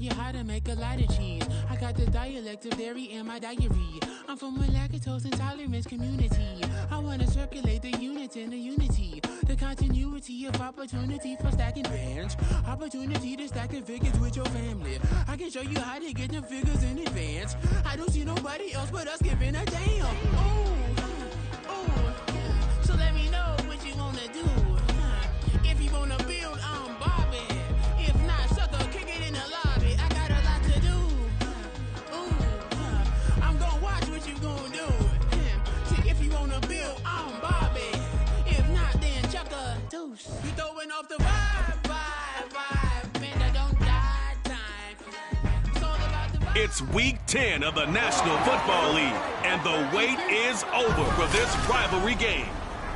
you how to make a lot of cheese. I got the dialect of dairy in my diary. I'm from a lactose intolerance community. I wanna circulate the units in the unity. The continuity of opportunity for stacking bands. Opportunity to stack the figures with your family. I can show you how to get the figures in advance. I don't see nobody else but us giving a damn. So let me know what you wanna do. If you wanna build, I'm Bobby. If not, sucker, kick it in the lobby. I got a lot to do. I'm gonna watch what you gonna do. See, if you wanna build, I'm Bobby. If not, then chuck a deuce. You throwing off the vibe. Man, I don't die time. It's all about the vibe. It's week 10 of the National Football League, and the wait is over for this rivalry game.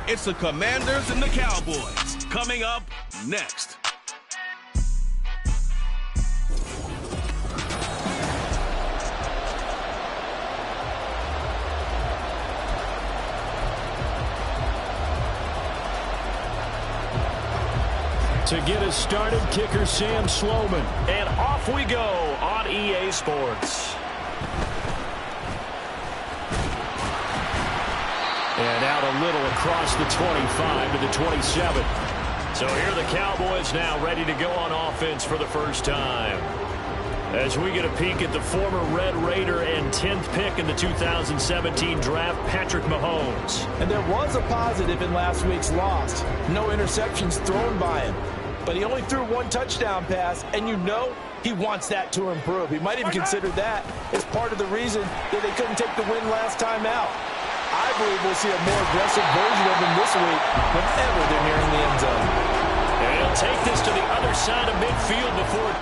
It's the Commanders and the Cowboys. Coming up next. To get us started, kicker Sam Sloman. And off we go on EA Sports. And out a little across the 25 to the 27. So here are the Cowboys now ready to go on offense for the first time. As we get a peek at the former Red Raider and 10th pick in the 2017 draft, Patrick Mahomes. And there was a positive in last week's loss. No interceptions thrown by him. But he only threw one touchdown pass, and you know he wants that to improve. He might even consider that as part of the reason that they couldn't take the win last time out. I believe we'll see a more aggressive version of him this week whenever they're nearing the end zone. And he'll take this to the other side of midfield before...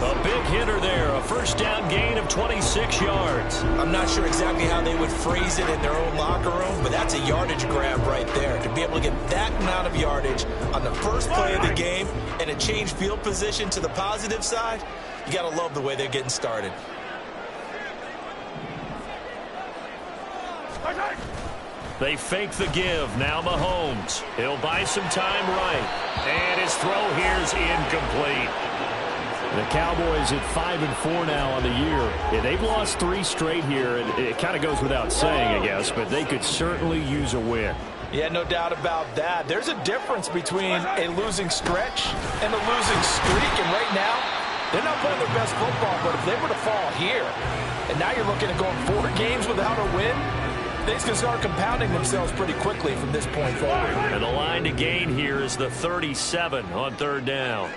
A big hitter there, a first down gain of 26 yards. I'm not sure exactly how they would phrase it in their own locker room, but that's a yardage grab right there. To be able to get that amount of yardage on the first play of the game and a change field position to the positive side, you got to love the way they're getting started. They fake the give. Now Mahomes. He'll buy some time right. And his throw here's incomplete. The Cowboys at 5-4 now on the year. Yeah, they've lost 3 straight here, and it kind of goes without saying, I guess, but they could certainly use a win. Yeah, no doubt about that. There's a difference between a losing stretch and a losing streak, and right now, they're not playing their best football, but if they were to fall here, and now you're looking at going 4 games without a win, things can start compounding themselves pretty quickly from this point forward. And the line to gain here is the 37 on 3rd down.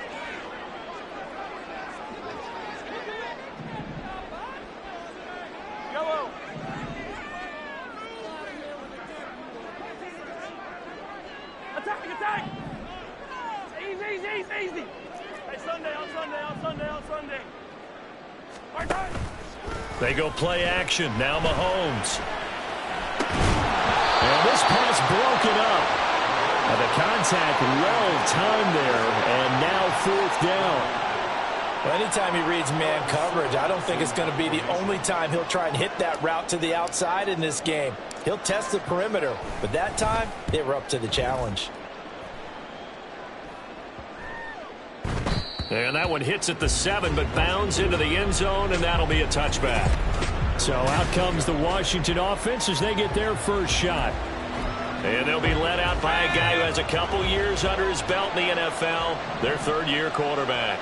Attack! Easy! Hey, Sunday. They go play action. Now Mahomes. And this pass broken up. The contact well timed there, and now 4th down. Well, anytime he reads man coverage, I don't think it's going to be the only time he'll try and hit that route to the outside in this game. He'll test the perimeter, but that time, they were up to the challenge. And that one hits at the 7, but bounds into the end zone, and that'll be a touchback. So out comes the Washington offense as they get their first shot. And they'll be led out by a guy who has a couple years under his belt in the NFL, their 3rd-year quarterback.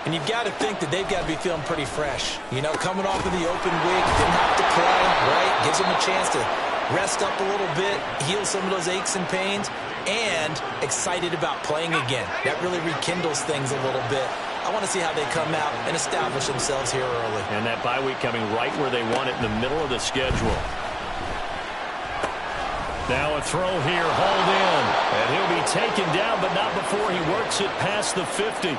And you've got to think that they've got to be feeling pretty fresh. You know, coming off of the open week, didn't have to play, right? Gives them a chance to rest up a little bit, heal some of those aches and pains, and excited about playing again. That really rekindles things a little bit. I want to see how they come out and establish themselves here early. And that bye week coming right where they want it, in the middle of the schedule. Now a throw here, hauled in. And he'll be taken down, but not before he works it past the 50.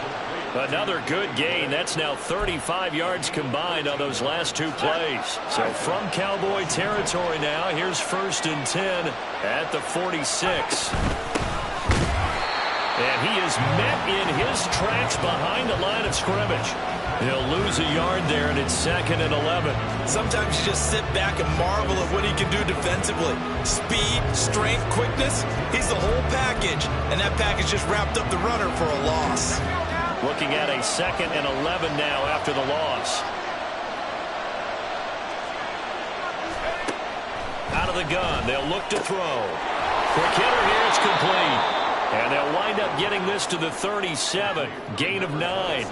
Another good gain. That's now 35 yards combined on those last two plays. So from Cowboy territory now, here's 1st and 10 at the 46. And he is met in his tracks behind the line of scrimmage. He'll lose a yard there, and it's 2nd and 11. Sometimes you just sit back and marvel at what he can do defensively. Speed, strength, quickness, he's the whole package. And that package just wrapped up the runner for a loss. Looking at a 2nd and 11 now after the loss. Out of the gun, they'll look to throw. Quick hitter here, it's complete. And they'll wind up getting this to the 37. Gain of 9.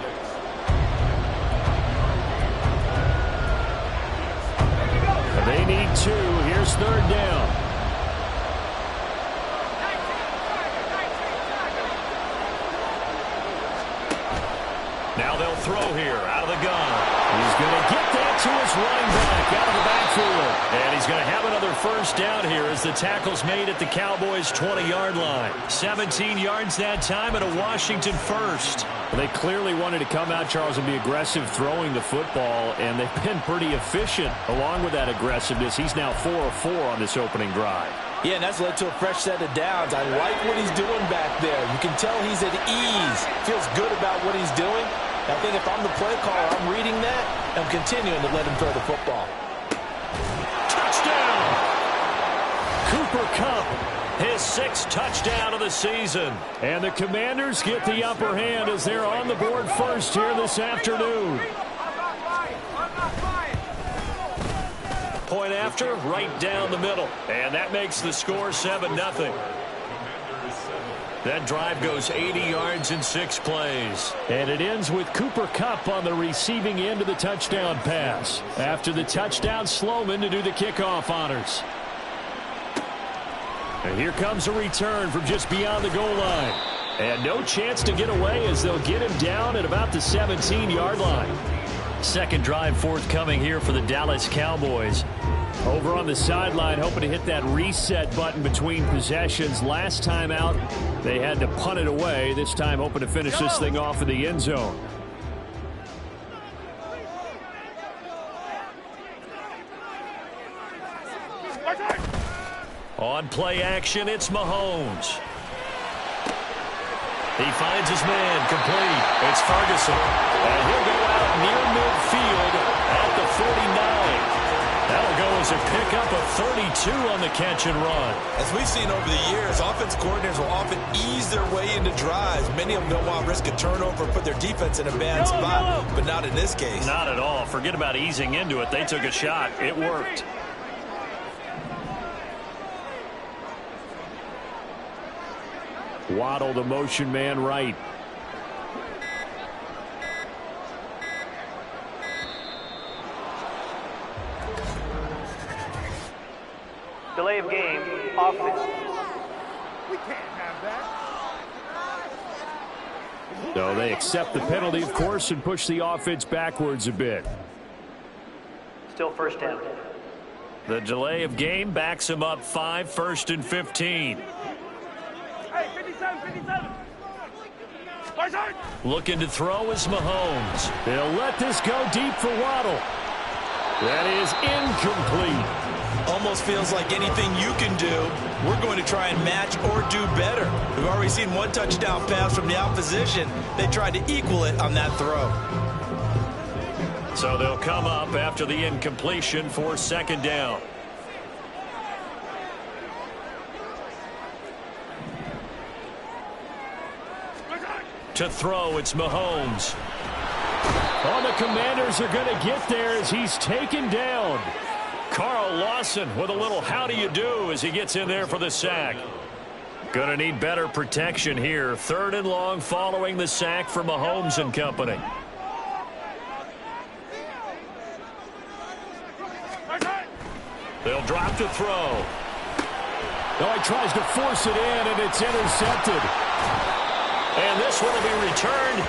They need 2. Here's 3rd down. Now they'll throw here out of the gun. He's going to get that to his running back out of the backfield. And he's going to have another 1st down here as the tackle's made at the Cowboys' 20-yard line. 17 yards that time and a Washington 1st. Well, they clearly wanted to come out, Charles, and be aggressive throwing the football, and they've been pretty efficient along with that aggressiveness. He's now 4 of 4 on this opening drive. Yeah, and that's led to a fresh set of downs. I like what he's doing back there. You can tell he's at ease. Feels good about what he's doing. I think if I'm the play caller, I'm reading that and continuing to let him throw the football. Touchdown! Cooper Kupp, his 6th touchdown of the season. And the Commanders get the upper hand as they're on the board first here this afternoon. Point after, right down the middle. And that makes the score 7-0. That drive goes 80 yards in 6 plays. And it ends with Cooper Kupp on the receiving end of the touchdown pass. After the touchdown, Sloman to do the kickoff honors. And here comes a return from just beyond the goal line. And no chance to get away as they'll get him down at about the 17-yard line. 2nd drive forthcoming here for the Dallas Cowboys. Over on the sideline, hoping to hit that reset button between possessions. Last time out, they had to punt it away. This time, hoping to finish this thing off in the end zone. On play action, it's Mahomes. He finds his man, complete. It's Ferguson. And he'll go out near midfield at the 49. That'll go as a pickup of 32 on the catch and run. As we've seen over the years, offense coordinators will often ease their way into drives. Many of them don't want to risk a turnover or put their defense in a bad spot, but not in this case. Not at all. Forget about easing into it. They took a shot. It worked. Waddle, the motion man, right. Delay of game, offense. We can't have that. So they accept the penalty, of course, and push the offense backwards a bit. Still 1st down. The delay of game backs him up 5, 1st and 15. Hey, 57. Looking to throw is Mahomes. They'll let this go deep for Waddle. That is incomplete. Almost feels like anything you can do, we're going to try and match or do better. We've already seen 1 touchdown pass from the opposition. They tried to equal it on that throw. So they'll come up after the incompletion for 2nd down. To throw, it's Mahomes. Oh, the Commanders are going to get there as he's taken down. Carl Lawson with a little how do you do as he gets in there for the sack. Going to need better protection here. 3rd and long following the sack for Mahomes and company. They'll drop to throw. Oh, he tries to force it in, and it's intercepted. And this one will be returned.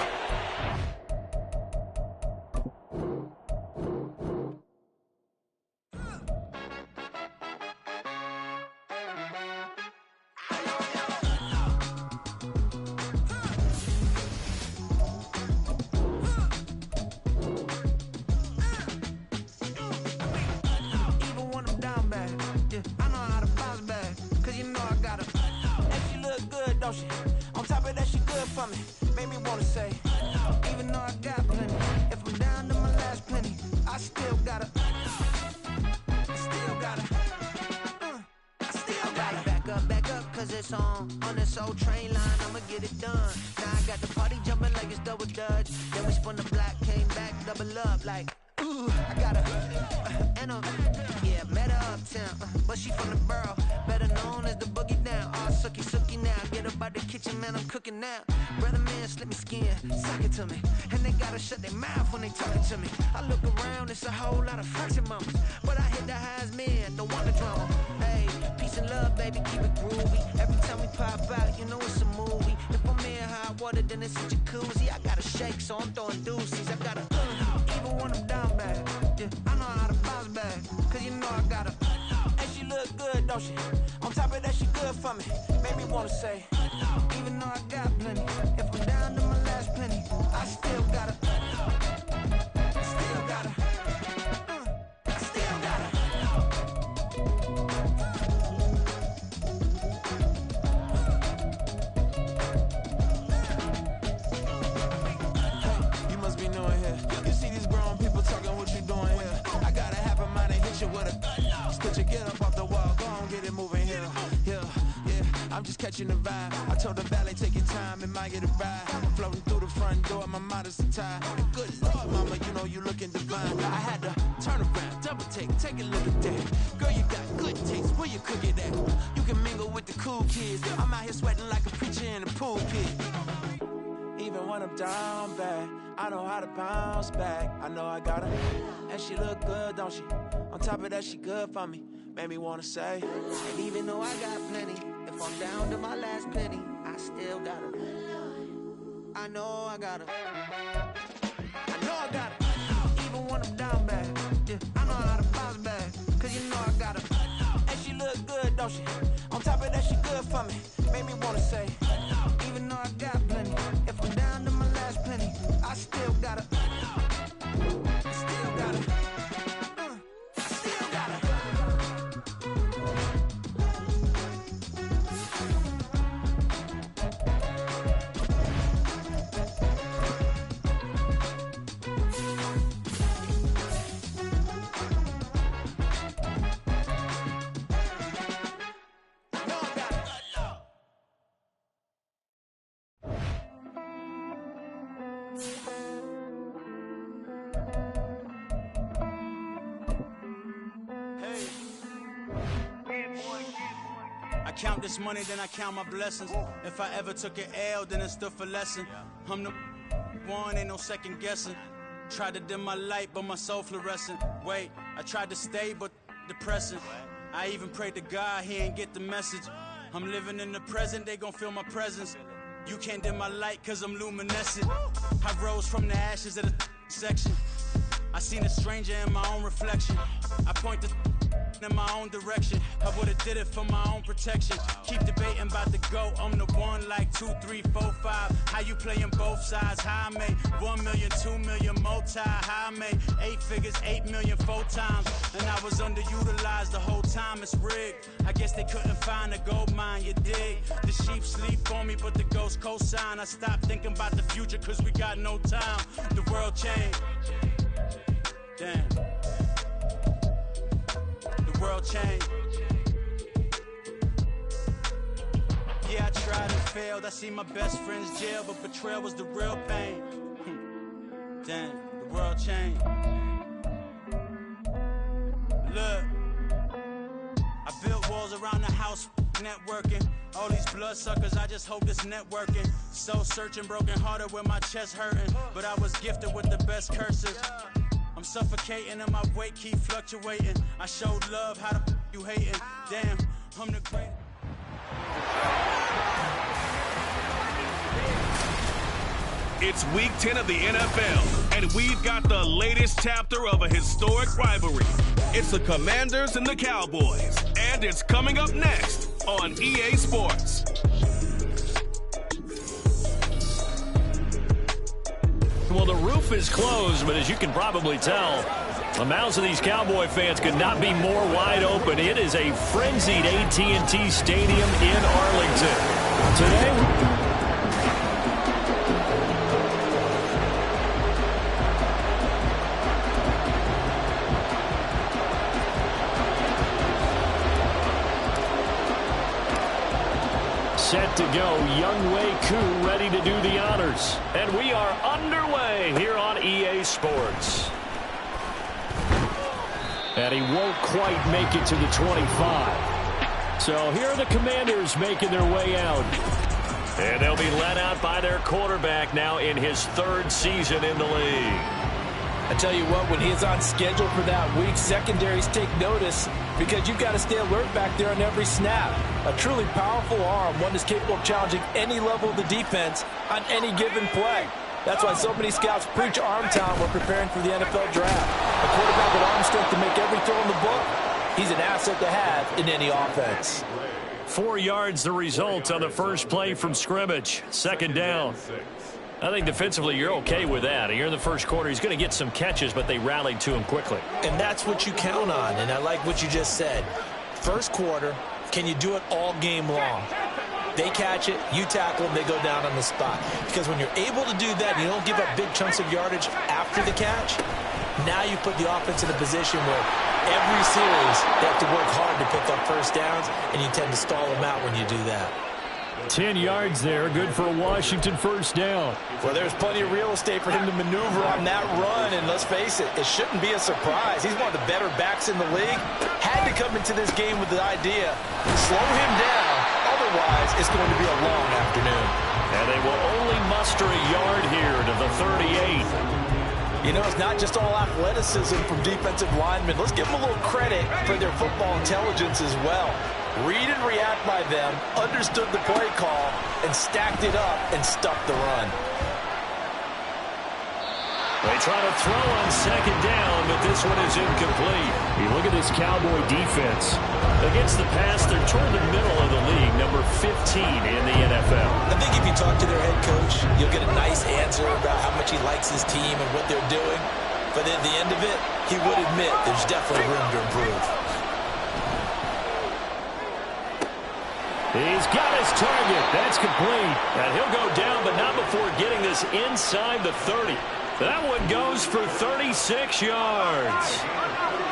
song on this old train line, I'ma get it done. Now I got the party jumping like it's double dutch. Then we spun the block, came back, double up like, ooh, I got her. And yeah, met her uptown, but she from the borough, better known as the boogie down. All sucky now, get up out the kitchen, man, I'm cooking now. Brother man, slip me skin, suck it to me. And they gotta shut their mouth when they talking to me. I look around, it's a whole lot of fraction mamas, but I hit the highs, man, don't want the drama. Hey, peace and love, baby, keep it groovy. Every time we pop out, you know it's a movie. If I'm in hot water, then it's a jacuzzi. I gotta shake, so I'm throwing deuces. I gotta, even when I'm down bad, yeah, I know how to bounce back, cause you know I gotta. And she look good, don't she? On top of that, she good for me. Made me wanna say, even though I got plenty, if I'm down to my last penny, I still gotta. Still gotta. I still gotta. You must be new in here. You see these grown people talking, what you doing here? I got a half a mind and hit you with a. Could you get up off the wall? Go on, get it moving here. Yeah, I'm just catching the vibe. I told the valet, take your time, it might get a ride. I'm floating through the front door, my modesty tie. And good Lord, mama, you know you looking divine. I had to turn around, double take a look at that. Girl, you got good taste, where you cook it at? You can mingle with the cool kids. I'm out here sweating like a preacher in a pulpit. Even when I'm down bad, I know how to bounce back. I know I got her, and she look good, don't she? On top of that, she good for me. Made me wanna say, and even though I got plenty, if I'm down to my last penny, I still got her. I know I got her. I know I got her. Even when I'm down bad, yeah, I know how to bounce back, cause you know I got her. And she look good, don't she? On top of that, she good for me. Made me wanna say, even though I got plenty, if I'm down to my last penny, I still got her. I still got her. I still got her. I count this money, then I count my blessings. If I ever took an L, then it stood for lesson. I'm the one, ain't no second guessing. Tried to dim my light, but my soul fluorescent. Wait, I tried to stay, but depressing. I even prayed to God, he ain't get the message. I'm living in the present, they gon' feel my presence. You can't dim my light, cause I'm luminescent. I rose from the ashes of the section. I seen a stranger in my own reflection. I point the in my own direction. I would've did it for my own protection. Keep debating about the GOAT. I'm the one like 2, 3, 4, 5. How you playing both sides? How I made 1 million, 2 million, multi. How I made 8 figures, 8 million, 4 times. And I was underutilized the whole time. It's rigged. I guess they couldn't find a gold mine, you dig? The sheep sleep on me, but the ghost co-sign. I stopped thinking about the future, cause we got no time. The world changed. Damn. The world changed. Yeah, I tried and failed. I see my best friends jail, but betrayal was the real pain. Damn, the world changed. Look, I built walls around the house, networking. All these bloodsuckers, I just hope this networking. So searching, broken hearted with my chest hurting. But I was gifted with the best curses. I'm suffocating and my weight keep fluctuating. I showed love, how the you hating? Damn, I'm the great. It's week 10 of the NFL, and we've got the latest chapter of a historic rivalry. It's the Commanders and the Cowboys, and it's coming up next on EA Sports. Well, the roof is closed, but as you can probably tell, the mouths of these Cowboy fans could not be more wide open. It is a frenzied AT&T Stadium in Arlington. Today, to go. Younghoe Koo ready to do the honors. And we are underway here on EA Sports. And he won't quite make it to the 25. So here are the Commanders making their way out. And they'll be led out by their quarterback now in his third season in the league. I tell you what, when he is on schedule for that week, secondaries take notice because you've got to stay alert back there on every snap. A truly powerful arm, one that's capable of challenging any level of the defense on any given play. That's why so many scouts preach arm talent when preparing for the NFL draft. A quarterback with arm strength to make every throw in the book, he's an asset to have in any offense. 4 yards the result on the first play from scrimmage. Second down. I think defensively you're okay with that. Here in the first quarter, he's going to get some catches, but they rallied to him quickly. And that's what you count on, and I like what you just said. First quarter, can you do it all game long? They catch it, you tackle them, they go down on the spot. Because when you're able to do that, and you don't give up big chunks of yardage after the catch, now you put the offense in a position where every series they have to work hard to pick up first downs, and you tend to stall them out when you do that. 10 yards there, good for a Washington first down. Well, there's plenty of real estate for him to maneuver on that run, and let's face it, it shouldn't be a surprise. He's one of the better backs in the league. Had to come into this game with the idea, slow him down, otherwise it's going to be a long afternoon. And they will only muster a yard here to the 38. You know, it's not just all athleticism from defensive linemen. Let's give them a little credit for their football intelligence as well. Read and react by them, understood the play call, and stacked it up and stuffed the run. They try to throw on second down, but this one is incomplete. You look at this Cowboy defense. Against the pass, they're toward the middle of the league, number 15 in the NFL. I think if you talk to their head coach, you'll get a nice answer about how much he likes his team and what they're doing. But at the end of it, he would admit there's definitely room to improve. He's got his target. That's complete. And he'll go down, but not before getting this inside the 30. That one goes for 36 yards.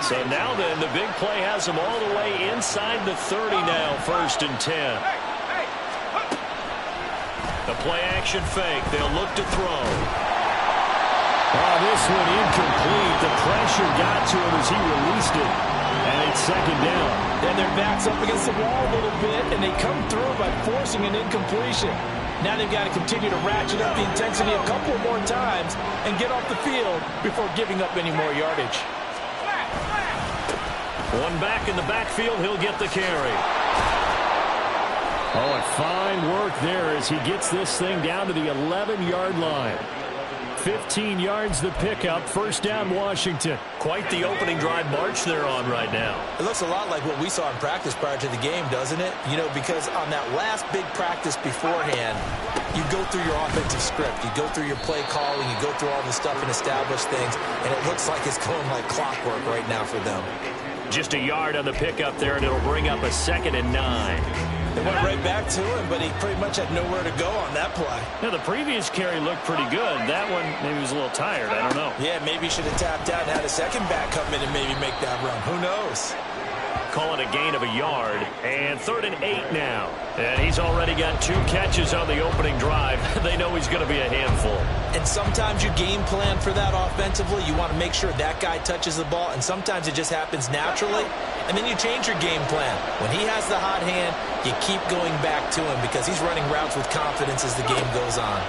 So now then, the big play has him all the way inside the 30 now, 1st and 10. The play action fake. They'll look to throw. Oh, this one incomplete. The pressure got to him as he released it. And it's second down. Then their back's up against the wall a little bit, and they come through by forcing an incompletion. Now they've got to continue to ratchet up the intensity a couple more times and get off the field before giving up any more yardage. One back in the backfield, he'll get the carry. Oh, and fine work there as he gets this thing down to the 11-yard line. 15 yards the pickup, first down Washington. Quite the opening drive march they're on right now. It looks a lot like what we saw in practice prior to the game, doesn't it? You know, because on that last big practice beforehand, you go through your offensive script, you go through your play calling, you go through all the stuff and establish things, and it looks like it's going like clockwork right now for them. Just a yard on the pickup there, and it'll bring up a 2nd and 9. They went right back to him, but he pretty much had nowhere to go on that play. Yeah, the previous carry looked pretty good. That one, maybe he was a little tired. I don't know. Yeah, maybe he should have tapped out and had a second back come in and maybe make that run. Who knows? Call it a gain of a yard. And 3rd and 8 now. And he's already got 2 catches on the opening drive. They know he's going to be a handful. And sometimes you game plan for that offensively. You want to make sure that guy touches the ball. And sometimes it just happens naturally. And then you change your game plan. When he has the hot hand, you keep going back to him because he's running routes with confidence as the game goes on.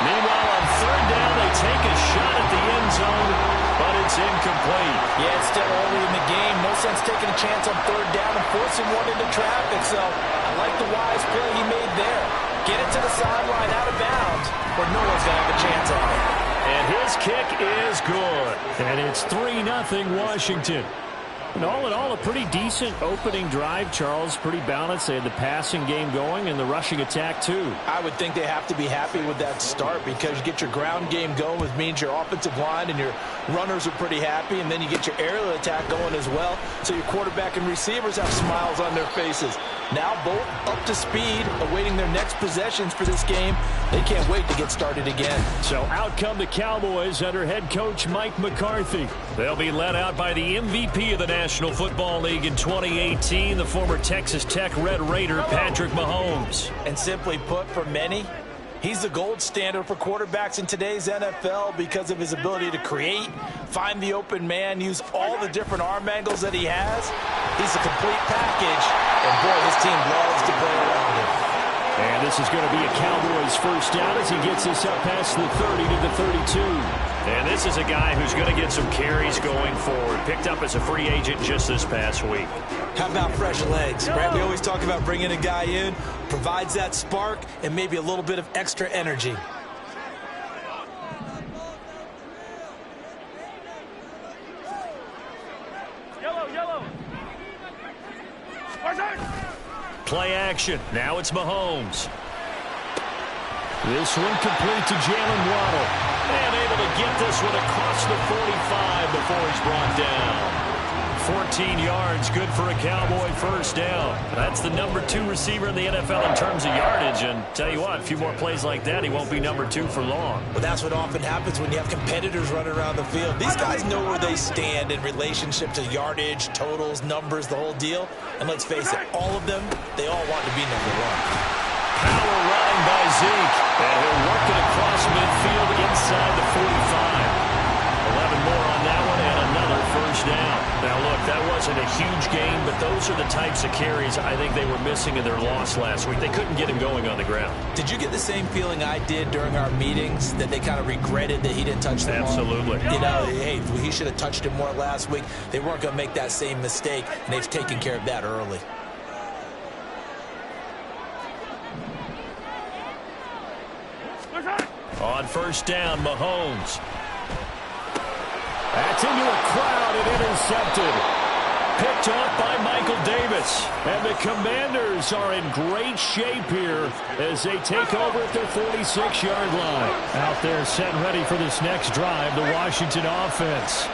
Meanwhile, on 3rd down, they take a shot at the end zone, but it's incomplete. Yeah, it's still early in the game. No sense taking a chance on 3rd down and forcing one into traffic. So I like the wise play he made there. Get it to the sideline out of bounds where no one's going to have a chance at it. And his kick is good. And it's 3-0 Washington. And all in all, a pretty decent opening drive, Charles. Pretty balanced. They had the passing game going and the rushing attack, too. I would think they have to be happy with that start because you get your ground game going, which means your offensive line and your runners are pretty happy, and then you get your aerial attack going as well, so your quarterback and receivers have smiles on their faces. Now both up to speed, awaiting their next possessions for this game. They can't wait to get started again. So out come the Cowboys under head coach Mike McCarthy. They'll be led out by the MVP of the National Football League in 2018, the former Texas Tech Red Raider, Patrick Mahomes. And simply put, for many, he's the gold standard for quarterbacks in today's NFL because of his ability to create, find the open man, use all the different arm angles that he has. He's a complete package, and boy, his team loves to play around him. And this is going to be a Cowboys first down as he gets this up past the 30 to the 32. And this is a guy who's going to get some carries going forward. Picked up as a free agent just this past week. How about fresh legs, right? We always talk about bringing a guy in, provides that spark and maybe a little bit of extra energy. Yellow. Play action. Now it's Mahomes. This one complete to Jalen Waddle. And able to get this one across the 45 before he's brought down. 14 yards, good for a Cowboy first down. That's the number 2 receiver in the NFL in terms of yardage. And tell you what, a few more plays like that, he won't be number 2 for long. Well, that's what often happens when you have competitors running around the field. These guys know where they stand in relationship to yardage, totals, numbers, the whole deal. And let's face it, all of them, they all want to be number 1. Power running by Zeke. And he'll work it across midfield inside the 45. 11 more on that one and another first down. Now, look, that wasn't a huge gain, but those are the types of carries I think they were missing in their loss last week. They couldn't get him going on the ground. Did you get the same feeling I did during our meetings, that they kind of regretted that he didn't touch the ball? Absolutely. You know, hey, he should have touched it more last week. They weren't going to make that same mistake, and they've taken care of that early. On first down, Mahomes. That's into a crowd and intercepted. Picked off by Michael Davis. And the Commanders are in great shape here as they take over at their 46-yard line. Out there set and ready for this next drive, the Washington offense.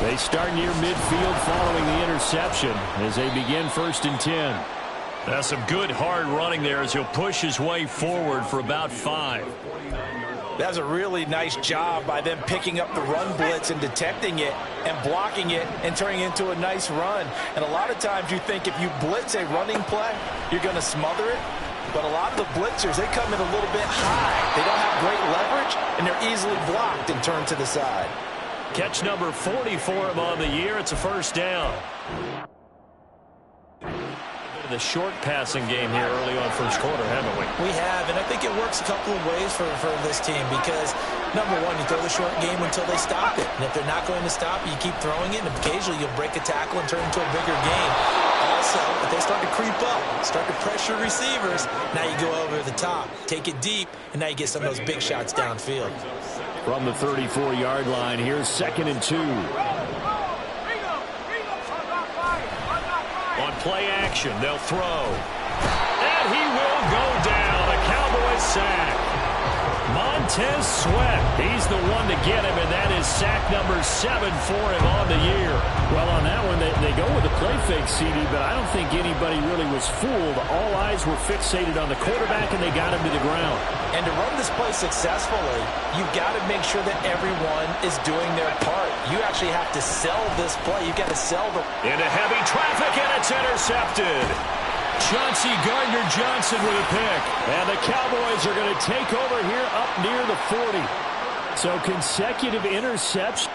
They start near midfield following the interception as they begin 1st and 10. That's some good hard running there as he'll push his way forward for about 5. That's a really nice job by them picking up the run blitz and detecting it and blocking it and turning it into a nice run. And a lot of times you think if you blitz a running play, you're going to smother it. But a lot of the blitzers, they come in a little bit high. They don't have great leverage, and they're easily blocked and turned to the side. Catch number 40 for him on the year. It's a first down. The short passing game here early on first quarter, haven't we? We have, and I think it works a couple of ways for this team because, number one, you throw the short game until they stop it. And if they're not going to stop it, you keep throwing it, and occasionally you'll break a tackle and turn it into a bigger game. Also, if they start to creep up, start to pressure receivers, now you go over the top, take it deep, and now you get some of those big shots downfield. From the 34-yard line, here's 2nd and 2. On play action, they'll throw. And he will go down. A Cowboys sack. Montez Sweat, he's the one to get him, and that is sack number 7 for him on the year. Well, on that one, they go with a play fake, CD, but I don't think anybody really was fooled. All eyes were fixated on the quarterback, and they got him to the ground. And to run this play successfully, you've got to make sure that everyone is doing their part. You actually have to sell this play. You've got to sell the... Into heavy traffic, and it's intercepted. Chauncey Gardner-Johnson with a pick. And the Cowboys are going to take over here up near the 40. So consecutive interceptions.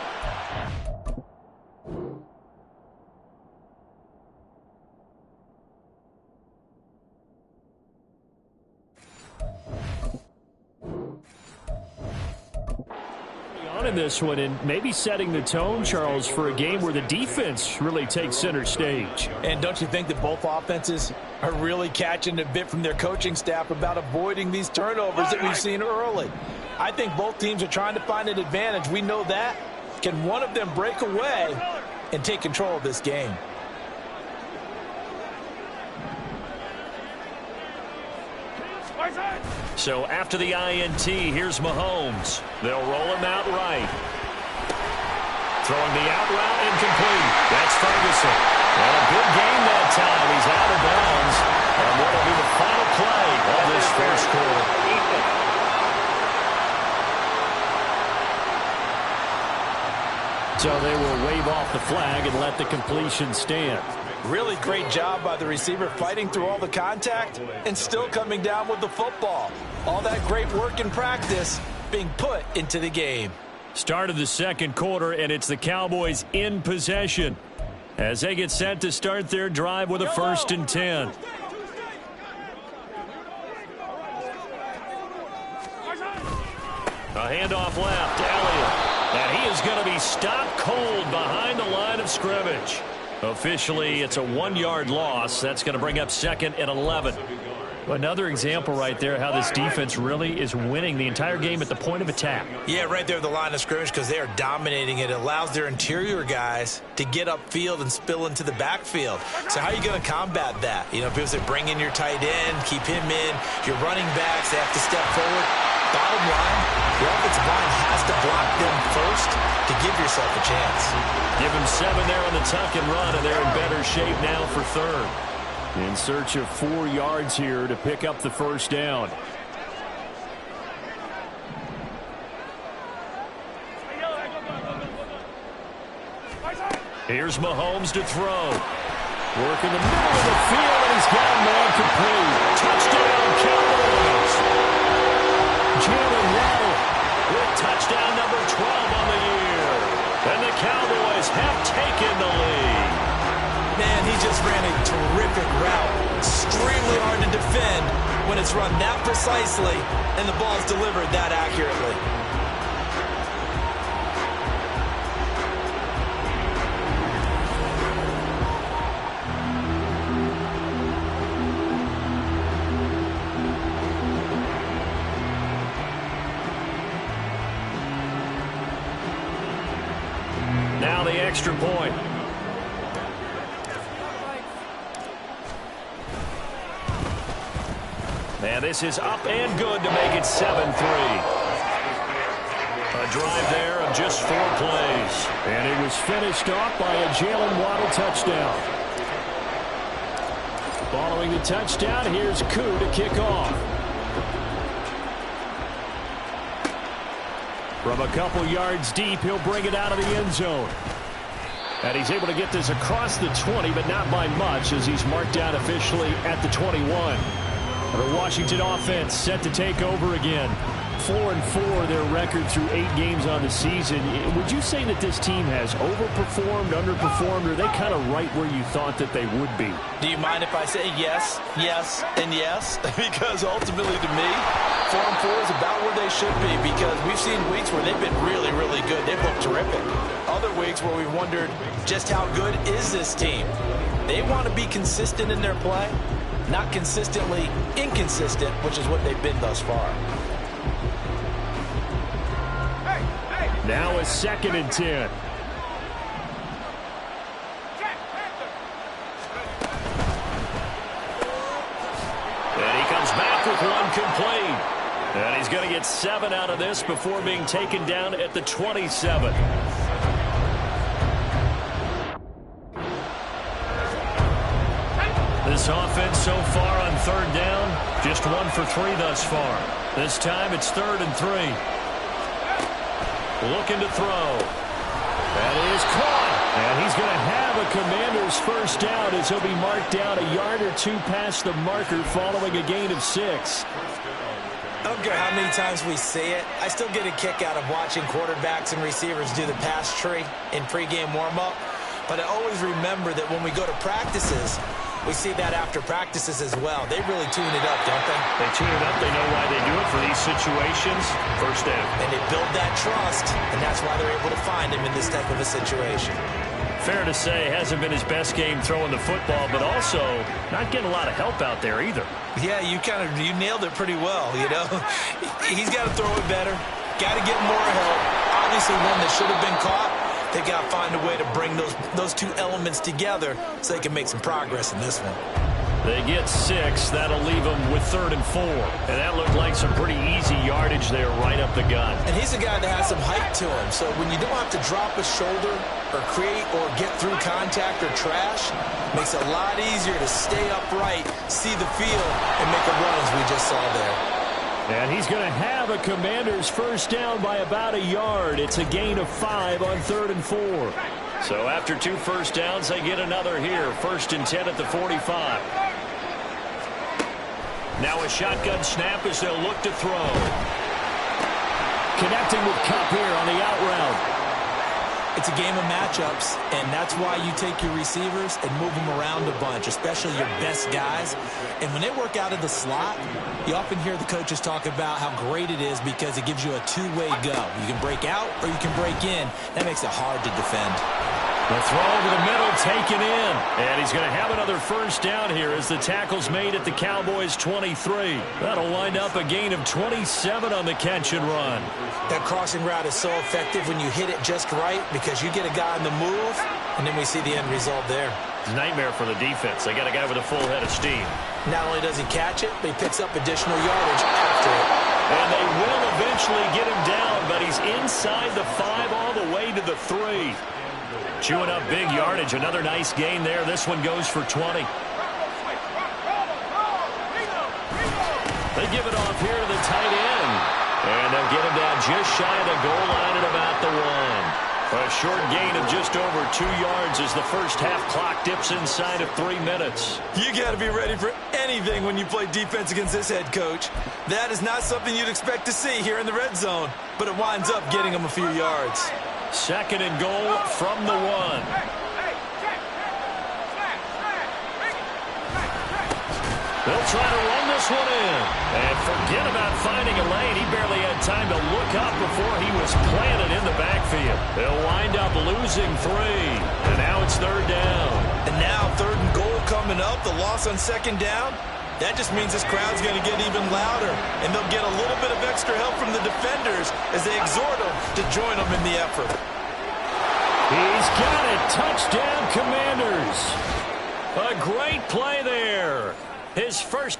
In this one, and maybe setting the tone, Charles, for a game where the defense really takes center stage. And don't you think that both offenses are really catching a bit from their coaching staff about avoiding these turnovers that we've seen early? I think both teams are trying to find an advantage. We know that. Can one of them break away and take control of this game? So after the INT, here's Mahomes. They'll roll him out right. Throwing the out route incomplete. That's Ferguson. And a good game that time. He's out of bounds. And what will be the final play of this first quarter? So they will wave off the flag and let the completion stand. Really great job by the receiver fighting through all the contact and still coming down with the football. All that great work in practice being put into the game. Start of the second quarter, and it's the Cowboys in possession as they get set to start their drive with a 1st and 10. A handoff left, Elliott, and he is going to be stopped cold behind the line of scrimmage. Officially, it's a 1-yard loss. That's going to bring up 2nd and 11. Another example right there how this defense really is winning the entire game at the point of attack. Yeah, right there at the line of scrimmage because they are dominating it. It allows their interior guys to get upfield and spill into the backfield. So how are you going to combat that? You know, people say bring in your tight end, keep him in. Your running backs, they have to step forward. Bottom line, the offensive line has to block them first to give yourself a chance. Give them 7 there on the tuck and run, and they're in better shape now for 3rd. In search of 4 yards here to pick up the 1st down. Here's Mahomes to throw. Work in the middle of the field, and he's got a man complete. Touchdown, Cowboys. Jalen Waddle with touchdown number 12 on the year. And the Cowboys have taken the lead. Man, he just ran a terrific route. Extremely hard to defend when it's run that precisely and the ball is delivered that accurately. Now the extra point. And this is up and good to make it 7-3. A drive there of just 4 plays. And it was finished off by a Jalen Waddle touchdown. Following the touchdown, here's Koo to kick off. From a couple yards deep, he'll bring it out of the end zone. And he's able to get this across the 20, but not by much, as he's marked down officially at the 21. The Washington offense set to take over again. 4-4 their record through 8 games on the season. Would you say that this team has overperformed, underperformed, or are they kind of right where you thought that they would be? Do you mind if I say yes, yes, and yes? Because ultimately to me, 4-4 is about where they should be, because we've seen weeks where they've been really, really good. They've looked terrific. Other weeks where we wondered just how good is this team. They want to be consistent in their play, not consistently inconsistent, which is what they've been thus far. Now a 2nd and 10. And he comes back with 1 complete. And he's going to get 7 out of this before being taken down at the 27. This offense so far on 3rd down, just 1 for 3 thus far. This time it's 3rd and 3. Looking to throw. That is caught. And he's going to have a Commander's 1st down as he'll be marked down a yard or 2 past the marker following a gain of 6. I don't care how many times we see it. I still get a kick out of watching quarterbacks and receivers do the pass tree in pregame warm-up. But I always remember that when we go to practices, we see that after practices as well. They really tune it up, don't they? They tune it up. They know why they do it for these situations. 1st down. And they build that trust, and that's why they're able to find him in this type of a situation. Fair to say, hasn't been his best game throwing the football, but also not getting a lot of help out there either. Yeah, you nailed it pretty well, you know. He's got to throw it better. Got to get more help. Obviously one that should have been caught. They got to find a way to bring those 2 elements together so they can make some progress in this one. They get 6. That'll leave them with 3rd and 4. And that looked like some pretty easy yardage there right up the gut. And he's a guy that has some height to him. So when you don't have to drop a shoulder or create or get through contact or trash, makes it a lot easier to stay upright, see the field, and make a run as we just saw there. And he's going to have a Commanders first down by about a yard. It's a gain of 5 on 3rd and 4. So after 2 first downs, they get another here. 1st and 10 at the 45. Now a shotgun snap as they'll look to throw. Connecting with Kupp here on the out route. It's a game of matchups, and that's why you take your receivers and move them around a bunch, especially your best guys. And when they work out of the slot, you often hear the coaches talk about how great it is because it gives you a two-way go. You can break out or you can break in. That makes it hard to defend. The throw over the middle taken in. And he's going to have another first down here as the tackle's made at the Cowboys' 23. That'll wind up a gain of 27 on the catch and run. That crossing route is so effective when you hit it just right because you get a guy on the move, and then we see the end result there. It's a nightmare for the defense. They got a guy with a full head of steam. Not only does he catch it, but he picks up additional yardage after it. And they will eventually get him down, but he's inside the 5 all the way to the 3. Chewing up big yardage. Another nice gain there. This one goes for 20. They give it off here to the tight end. And they'll get him down just shy of the goal line at about the 1. A short gain of just over 2 yards as the first half clock dips inside of 3 minutes. You got to be ready for anything when you play defense against this head coach. That is not something you'd expect to see here in the red zone, but it winds up getting him a few yards. 2nd and goal from the 1. They'll try to run this one in. And forget about finding a lane. He barely had time to look up before he was planted in the backfield. They'll wind up losing 3. And now it's 3rd down. And now 3rd and goal coming up. The loss on 2nd down. That just means this crowd's going to get even louder. And they'll get a little bit of extra help from the defenders as they exhort them to join them in the effort. He's got it. Touchdown, Commanders. A great play there. His first.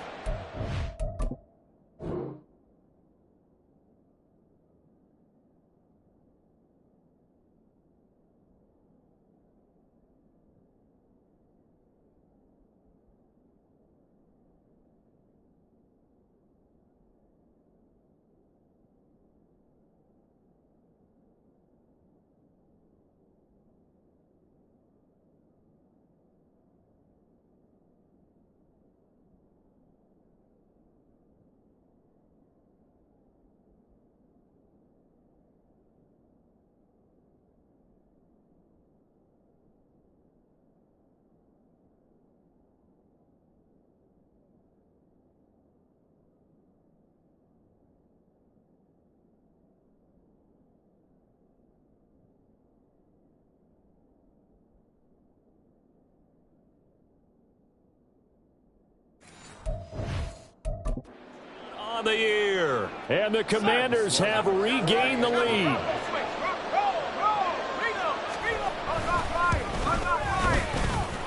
The year, and the Commanders have regained the lead.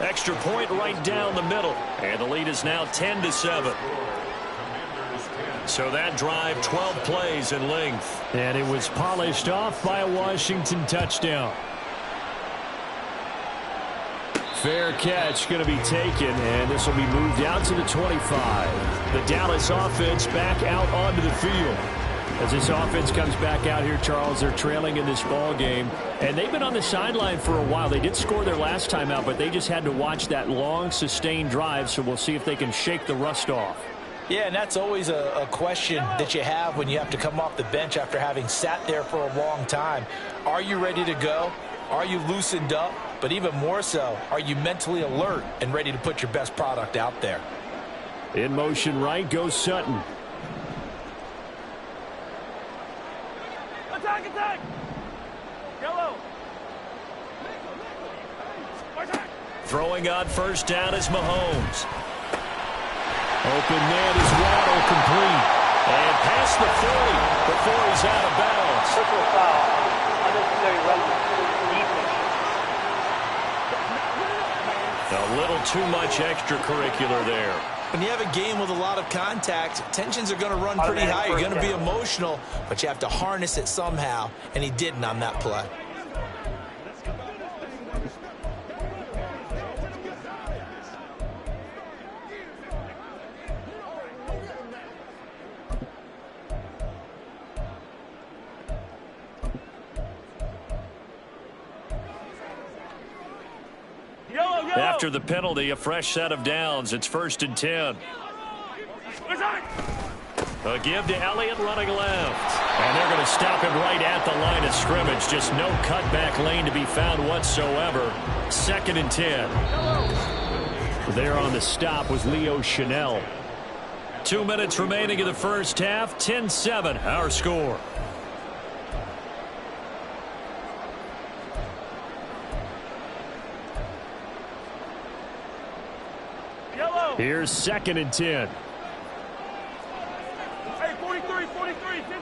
Extra point right down the middle, and the lead is now 10-7. So that drive, 12 plays in length, and it was polished off by a Washington touchdown. Fair catch going to be taken, and this will be moved out to the 25. The Dallas offense back out onto the field. As this offense comes back out here, Charles, they're trailing in this ball game, and they've been on the sideline for a while. They did score their last time out, but they just had to watch that long, sustained drive, so we'll see if they can shake the rust off. Yeah, and that's always a question that you have when you have to come off the bench after having sat there for a long time. Are you ready to go? Are you loosened up? But even more so, are you mentally alert and ready to put your best product out there? In motion right goes Sutton. Attack, attack! Yellow! Throwing on first down is Mahomes. Open man is Waddle, complete. And past the 40 before he's out of bounds. Personal foul. Unnecessary roughness. A little too much extracurricular there. When you have a game with a lot of contact, tensions are going to run pretty high. You're going to be emotional, but you have to harness it somehow, and he didn't on that play. after the penalty, a fresh set of downs. It's 1st and 10. A give to Elliott running left. And they're going to stop him right at the line of scrimmage. Just no cutback lane to be found whatsoever. 2nd and 10. There on the stop was Leo Chanel. 2 minutes remaining in the first half. 10-7 our score. Here's 2nd and 10. Hey, 43, 43, 15.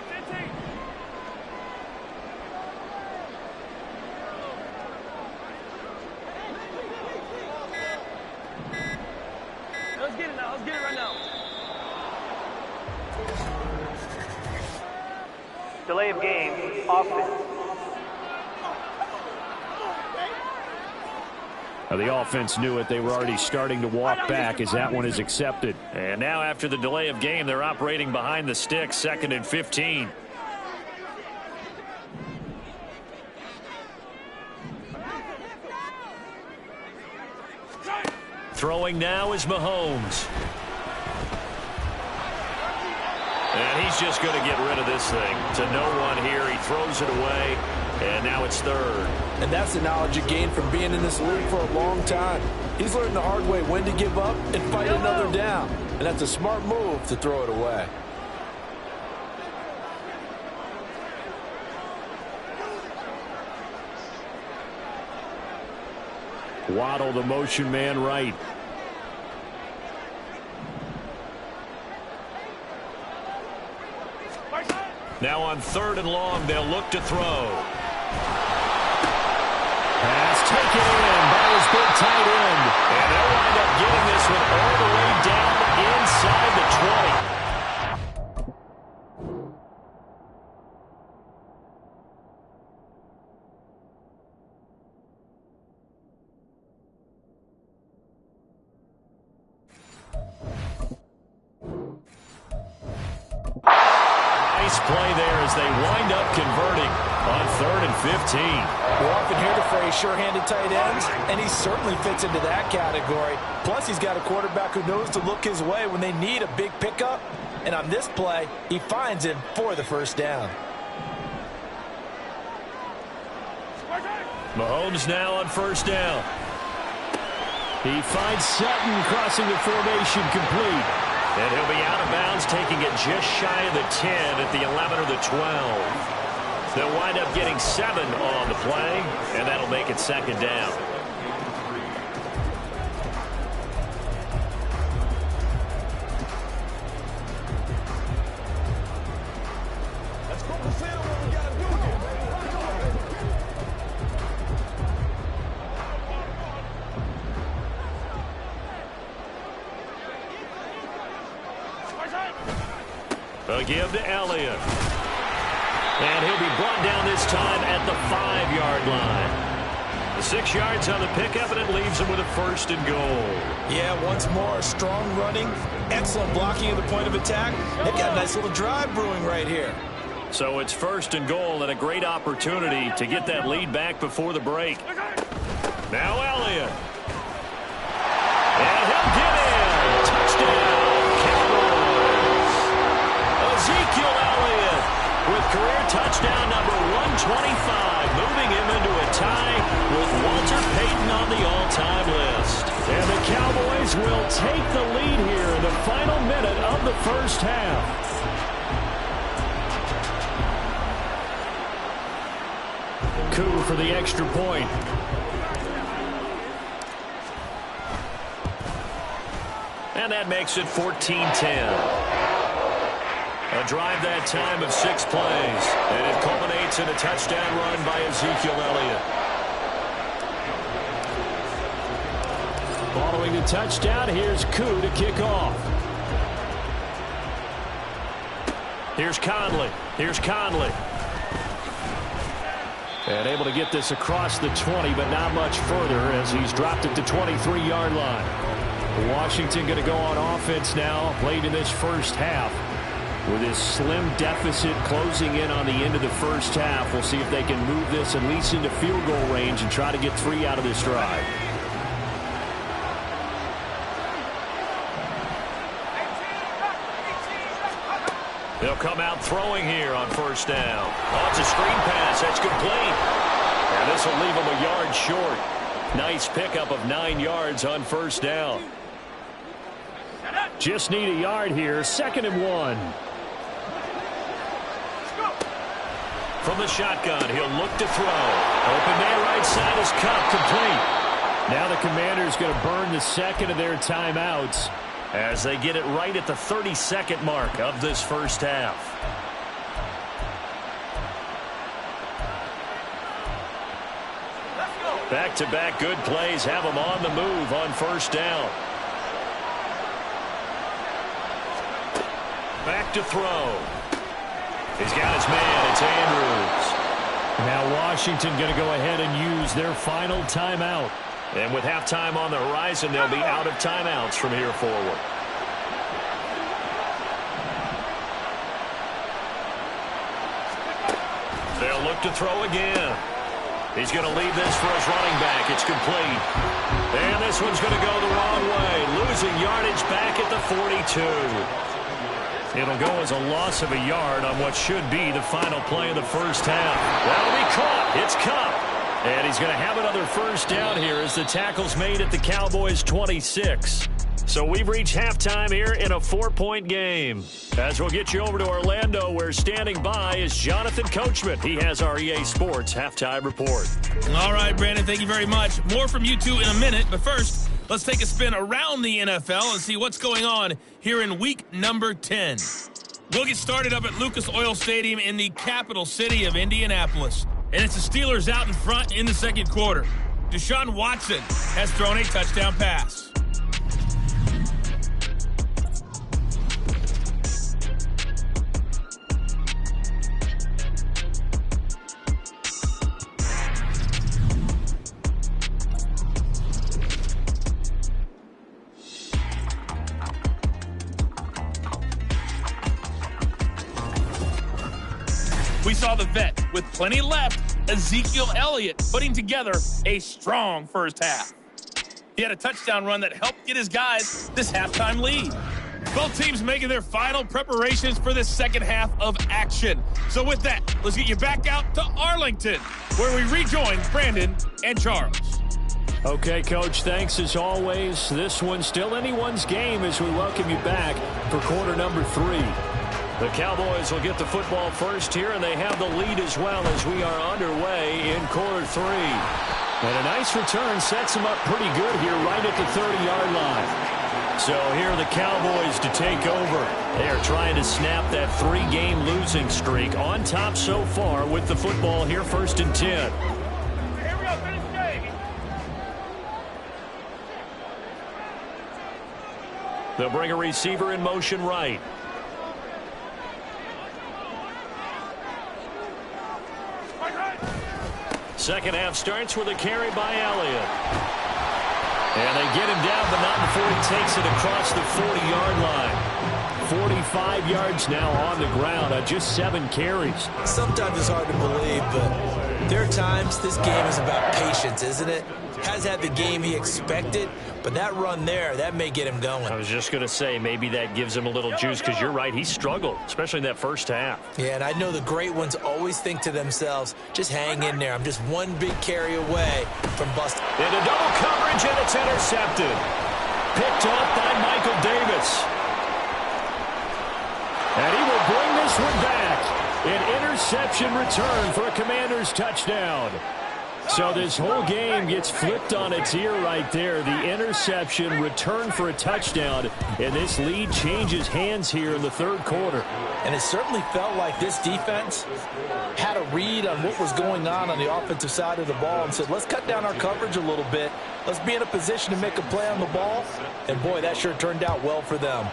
15. Let's get it now. Let's get it right now. Delay of game, offense. The offense knew it. They were already starting to walk back as that one is accepted. And now after the delay of game, they're operating behind the sticks. 2nd and 15. Throwing now is Mahomes. And he's just going to get rid of this thing. To no one here. He throws it away. And now it's 3rd. And that's the knowledge you gain from being in this league for a long time. He's learned the hard way when to give up and fight another down. And that's a smart move to throw it away. Waddle, the motion man, right. Now on 3rd and long, they'll look to throw. Pass taken in by his big tight end. And they'll wind up getting this one all the way down inside the 20. Nice play there as they wind up converting on 3rd and 15. We often hear the phrase sure-handed tight ends, and he certainly fits into that category. Plus, he's got a quarterback who knows to look his way when they need a big pickup. And on this play, he finds him for the 1st down. Mahomes now on 1st down. He finds Sutton crossing the formation complete. And he'll be out of bounds, taking it just shy of the 10 at the 11 or the 12. They'll wind up getting 7 on the play, and that'll make it 2nd down. Let's focus in on what we got to do here. A give to Elliott. And he'll be brought down this time at the 5-yard line. 6 yards on the pickup, and it leaves him with a 1st and goal. Yeah, once more, strong running, excellent blocking at the point of attack. They've got a nice little drive brewing right here. So it's 1st and goal and a great opportunity to get that lead back before the break. Now Elliott. And he'll get in. Touchdown, Cowboys. Ezekiel Elliott with career touchdown number 125, moving him into a tie with Walter Payton on the all-time list. And the Cowboys will take the lead here in the final minute of the 1st half. Coup for the extra point. And that makes it 14-10. A drive that time of 6 plays, and it culminates in a touchdown run by Ezekiel Elliott. Following the touchdown, here's Koo to kick off. Here's Conley. And able to get this across the 20, but not much further as he's dropped at the 23-yard line. Washington going to go on offense now, late in this 1st half. With this slim deficit closing in on the end of the first half, we'll see if they can move this at least into field goal range and try to get 3 out of this drive. They'll come out throwing here on first down. Oh, it's a screen pass. That's complete. And this will leave them a yard short. Nice pickup of 9 yards on first down. Just need a yard here. 2nd and 1. From the shotgun, he'll look to throw. Open man right side is Cup, complete. Now the Commanders going to burn the second of their timeouts as they get it right at the 30-second mark of this first half. Back-to-back good plays have them on the move on first down. Back to throw. He's got his man. It's Andrews. Now Washington going to go ahead and use their final timeout. And with halftime on the horizon, they'll be out of timeouts from here forward. They'll look to throw again. He's going to leave this for his running back. It's complete. And this one's going to go the wrong way. Losing yardage back at the 42. It'll go as a loss of a yard on what should be the final play of the first half. That'll be caught. It's Cup. And he's going to have another first down here as the tackle's made at the Cowboys' 26. So we've reached halftime here in a 4-point game. As we'll get you over to Orlando, where standing by is Jonathan Coachman. He has our EA Sports halftime report. All right, Brandon, thank you very much. More from you two in a minute. But first, let's take a spin around the NFL and see what's going on here in week number 10. We'll get started up at Lucas Oil Stadium in the capital city of Indianapolis. And it's the Steelers out in front in the second quarter. Deshaun Watson has thrown a touchdown pass. We saw the vet with plenty left, Ezekiel Elliott, putting together a strong first half. He had a touchdown run that helped get his guys this halftime lead. Both teams making their final preparations for this second half of action. So with that, let's get you back out to Arlington, where we rejoin Brandon and Charles. Okay, Coach, thanks as always. This one's still anyone's game as we welcome you back for quarter number 3. The Cowboys will get the football first here, and they have the lead as well as we are underway in quarter 3. And a nice return sets them up pretty good here right at the 30-yard line. So here are the Cowboys to take over. They are trying to snap that 3-game losing streak on top so far with the football here, 1st and 10. Here we go, finish the game. They'll bring a receiver in motion right. Second half starts with a carry by Elliott. And they get him down, but not before he takes it across the 40-yard line. 45 yards now on the ground on just 7 carries. Sometimes it's hard to believe, but there are times this game is about patience, isn't it? Has had the game he expected, but that run there, that may get him going. I was just going to say, maybe that gives him a little juice, because you're right, he struggled, especially in that first half. Yeah, and I know the great ones always think to themselves, just hang in there. I'm just one big carry away from busting. Into double coverage, and it's intercepted. Picked off by Michael Davis. And he will bring this one back. An interception return for a Commanders touchdown. So this whole game gets flipped on its ear right there. The interception, return for a touchdown, and this lead changes hands here in the third quarter. And it certainly felt like this defense had a read on what was going on the offensive side of the ball and said, let's cut down our coverage a little bit. Let's be in a position to make a play on the ball. And, boy, that sure turned out well for them.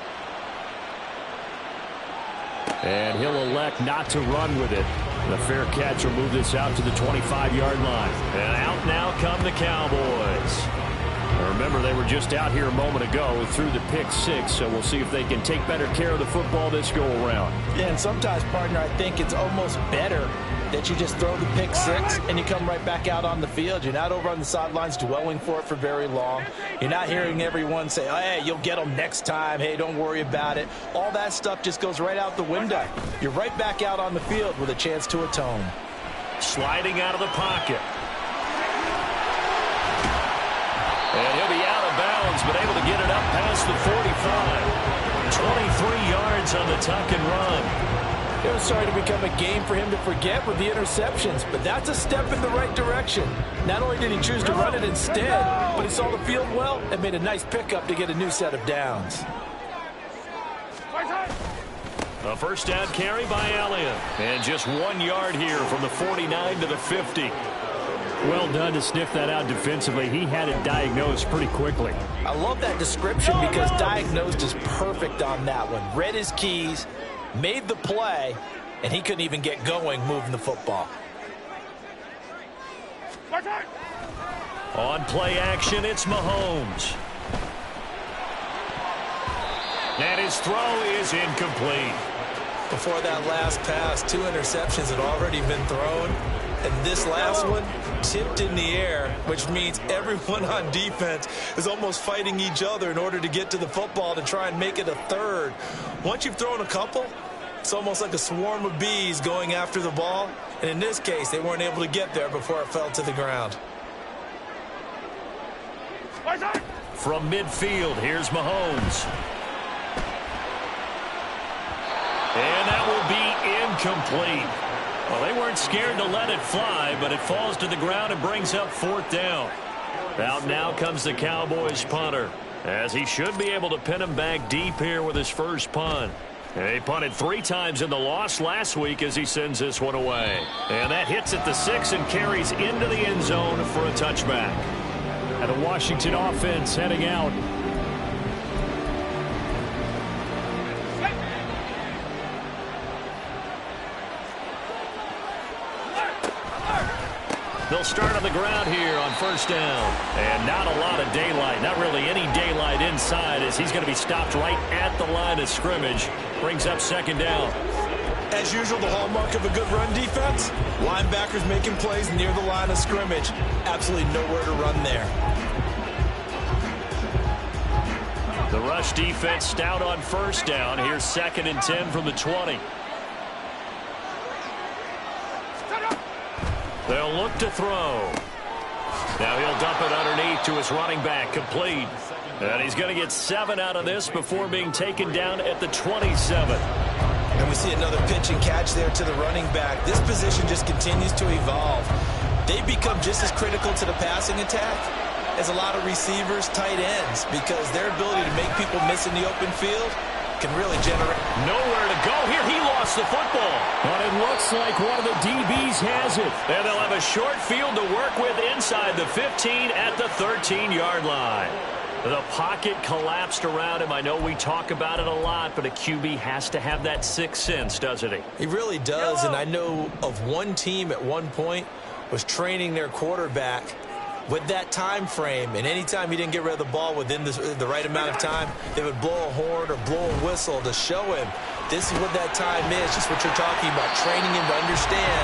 And he'll elect not to run with it. The fair catch will move this out to the 25-yard line. And out now come the Cowboys. Now remember, they were just out here a moment ago through the pick six, so we'll see if they can take better care of the football this go-around. Yeah, and sometimes, partner, I think it's almost better that you just throw the pick six and you come right back out on the field. You're not over on the sidelines dwelling for it for very long. You're not hearing everyone say, oh, hey, you'll get them next time. Hey, don't worry about it. All that stuff just goes right out the window. You're right back out on the field with a chance to atone. Sliding out of the pocket. And he'll be out of bounds, but able to get it up past the 45. 23 yards on the tuck and run. It was starting to become a game for him to forget with the interceptions, but that's a step in the right direction. Not only did he choose to run it instead, but he saw the field well and made a nice pickup to get a new set of downs. A first down carry by Elliott. And just 1 yard here from the 49 to the 50. Well done to sniff that out defensively. He had it diagnosed pretty quickly. I love that description because diagnosed is perfect on that one. Read his keys, made the play, and he couldn't even get going moving the football. On play action, it's Mahomes. And his throw is incomplete. Before that last pass, 2 interceptions had already been thrown. And this last one tipped in the air, which means everyone on defense is almost fighting each other in order to get to the football to try and make it a third. Once you've thrown a couple, it's almost like a swarm of bees going after the ball. And in this case, they weren't able to get there before it fell to the ground. From midfield, here's Mahomes. And that will be incomplete. Well, they weren't scared to let it fly, but it falls to the ground and brings up 4th down. Out now comes the Cowboys punter, as he should be able to pin him back deep here with his first punt. And he punted 3 times in the loss last week as he sends this one away. And that hits at the 6 and carries into the end zone for a touchback. And the Washington offense heading out. They'll start on the ground here on first down. And not a lot of daylight. Not really any daylight inside as he's going to be stopped right at the line of scrimmage. Brings up 2nd down. As usual, the hallmark of a good run defense, linebackers making plays near the line of scrimmage. Absolutely nowhere to run there. The rush defense stout on first down. Here's 2nd and 10 from the 20. They'll look to throw. Now he'll dump it underneath to his running back, complete. And he's going to get 7 out of this before being taken down at the 27. And we see another pitch and catch there to the running back. This position just continues to evolve. They become just as critical to the passing attack as a lot of receivers, tight ends, because their ability to make people miss in the open field can really generate. Nowhere to go here. He lost the football. But it looks like one of the DBs has it. And they'll have a short field to work with inside the 15 at the 13-yard line. The pocket collapsed around him. I know we talk about it a lot, but a QB has to have that 6th sense, doesn't he? He really does, and I know of one team at one point was training their quarterback with that time frame, and anytime he didn't get rid of the ball within the right amount of time, they would blow a horn or blow a whistle to show him this is what that time is, just what you're talking about, training him to understand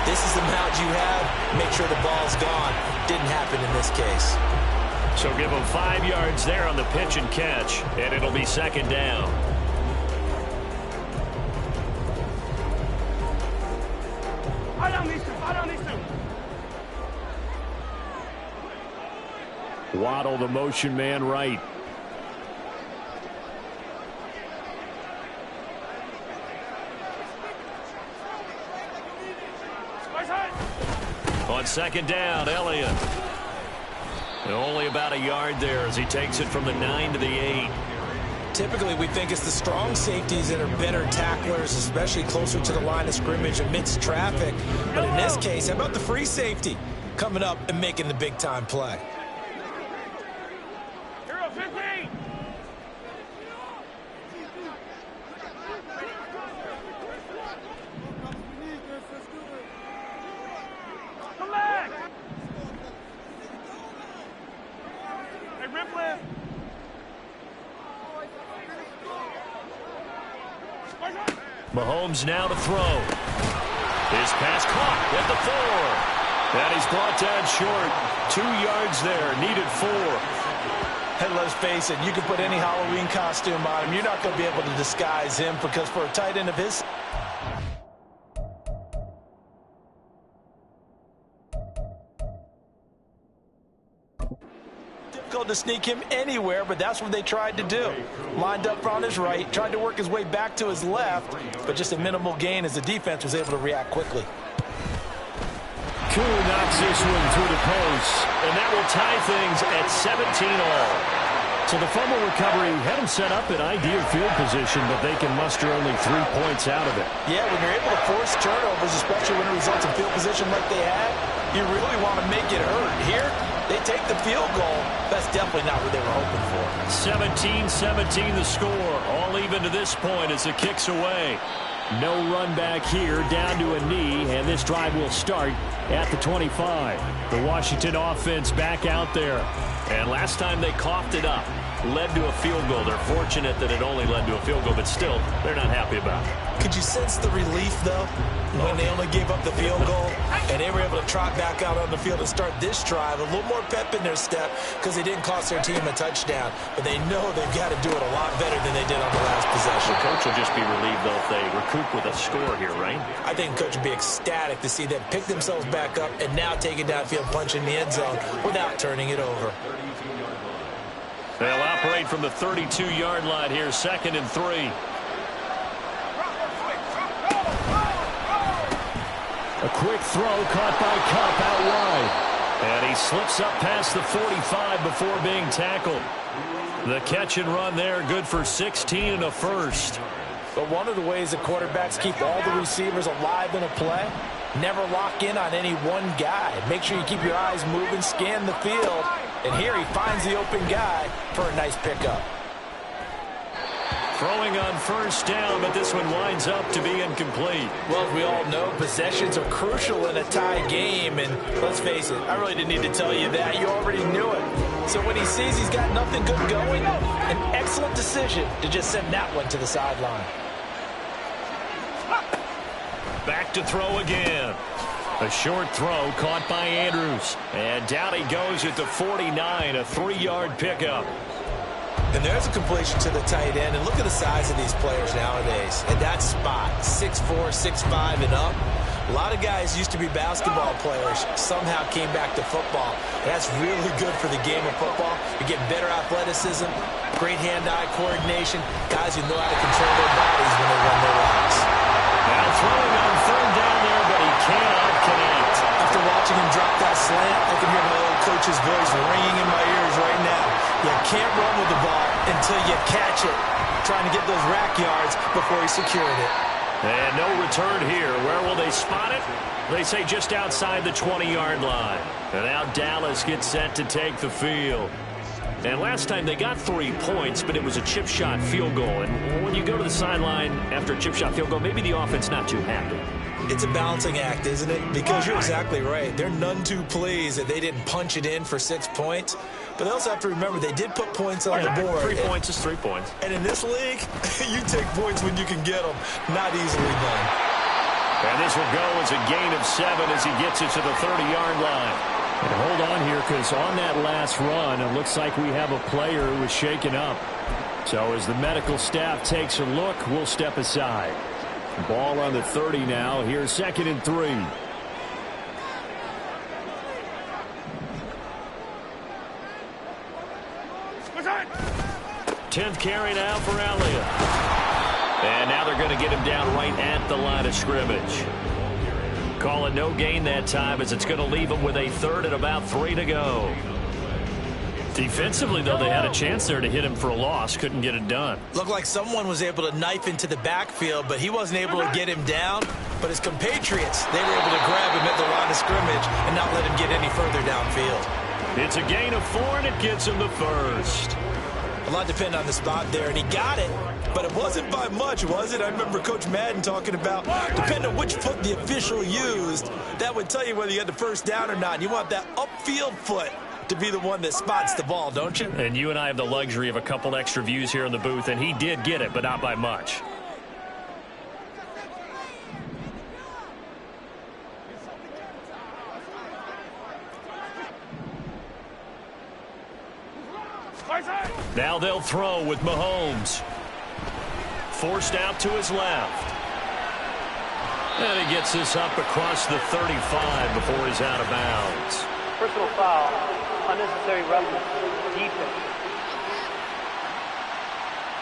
this is the amount you have, make sure the ball's gone. Didn't happen in this case. So give him 5 yards there on the pitch and catch, and it'll be 2nd down. Waddle, the motion man, right. On 2nd down, Elliott. And only about a yard there as he takes it from the 9 to the 8. Typically, we think it's the strong safeties that are better tacklers, especially closer to the line of scrimmage amidst traffic. But in this case, how about the free safety coming up and making the big-time play? Mahomes now to throw. His pass caught at the 4. And he's brought down short. 2 yards there. Needed 4. And let's face it, you can put any Halloween costume on him. You're not going to be able to disguise him because for a tight end of his... difficult to sneak him anywhere, but that's what they tried to do. Lined up on his right, tried to work his way back to his left, but just a minimal gain as the defense was able to react quickly. Koo knocks this one through the post, and that will tie things at 17 all. So the fumble recovery had them set up in ideal field position, but they can muster only 3 points out of it. Yeah, when you're able to force turnovers, especially when it results in field position like they had, you really want to make it hurt. Here, they take the field goal. That's definitely not what they were hoping for. 17-17 the score. All even to this point as it kicks away. No run back here, down to a knee, and this drive will start at the 25. The Washington offense back out there. And last time they coughed it up, led to a field goal. They're fortunate that it only led to a field goal, but still, they're not happy about it. Could you sense the relief, though, when they only gave up the field goal and they were able to trot back out on the field and start this drive? A little more pep in their step because they didn't cost their team a touchdown, but they know they've got to do it a lot better than they did on the last possession. The coach will just be relieved, though, if they recoup with a score here, right? I think the coach would be ecstatic to see them pick themselves back up and now take it downfield, punch in the end zone without turning it over. They'll operate from the 32-yard line here, 2nd and 3. A quick throw caught by Kupp out wide. And he slips up past the 45 before being tackled. The catch and run there, good for 16 and a first. But one of the ways that quarterbacks keep all the receivers alive in a play, never lock in on any one guy. Make sure you keep your eyes moving, scan the field. And here he finds the open guy for a nice pickup. Throwing on first down, but this one winds up to be incomplete. Well, as we all know, possessions are crucial in a tie game. And let's face it, I really didn't need to tell you that. You already knew it. So when he sees he's got nothing good going, an excellent decision to just send that one to the sideline. Back to throw again. A short throw caught by Andrews. And down he goes at the 49, a 3-yard pickup. And there's a completion to the tight end. And look at the size of these players nowadays. And that spot, 6'4", 6'5", and up. A lot of guys used to be basketball players, somehow came back to football. And that's really good for the game of football. You get better athleticism, great hand-eye coordination, guys who know how to control their bodies when they run their routes. Now throwing on 3rd down there, but he cannot connect. After watching him drop that slant, I can hear my old coach's voice ringing in my ears right now. You can't run with the ball until you catch it. Trying to get those rack yards before he secured it. And no return here. Where will they spot it? They say just outside the 20-yard line. And now Dallas gets set to take the field. And last time they got 3 points, but it was a chip shot field goal. And when you go to the sideline after a chip shot field goal, maybe the offense not too happy. It's a balancing act, isn't it? Because you're exactly right. They're none too pleased that they didn't punch it in for 6 points. But they also have to remember they did put points on the board. 3 points is 3 points. And in this league, you take points when you can get them. Not easily done. And this will go as a gain of 7 as he gets it to the 30-yard line. And hold on here, because on that last run, it looks like we have a player who was shaken up. So as the medical staff takes a look, we'll step aside. Ball on the 30 now. Here's 2nd and 3. Tenth carry now for Elliott. And now they're going to get him down right at the line of scrimmage. Call it no gain that time as it's going to leave him with a 3rd and about 3 to go. Defensively, though, they had a chance there to hit him for a loss. Couldn't get it done. Looked like someone was able to knife into the backfield, but he wasn't able to get him down. But his compatriots, they were able to grab him at the line of scrimmage and not let him get any further downfield. It's a gain of 4, and it gets him the first. A lot depended on the spot there, and he got it. But it wasn't by much, was it? I remember Coach Madden talking about, depending on which foot the official used, that would tell you whether you had the first down or not. You want that upfield foot to be the one that spots the ball, don't you? And you and I have the luxury of a couple extra views here in the booth, and he did get it, but not by much. Now they'll throw with Mahomes. Forced out to his left. And he gets this up across the 35 before he's out of bounds. Personal foul, unnecessary roughness, defense.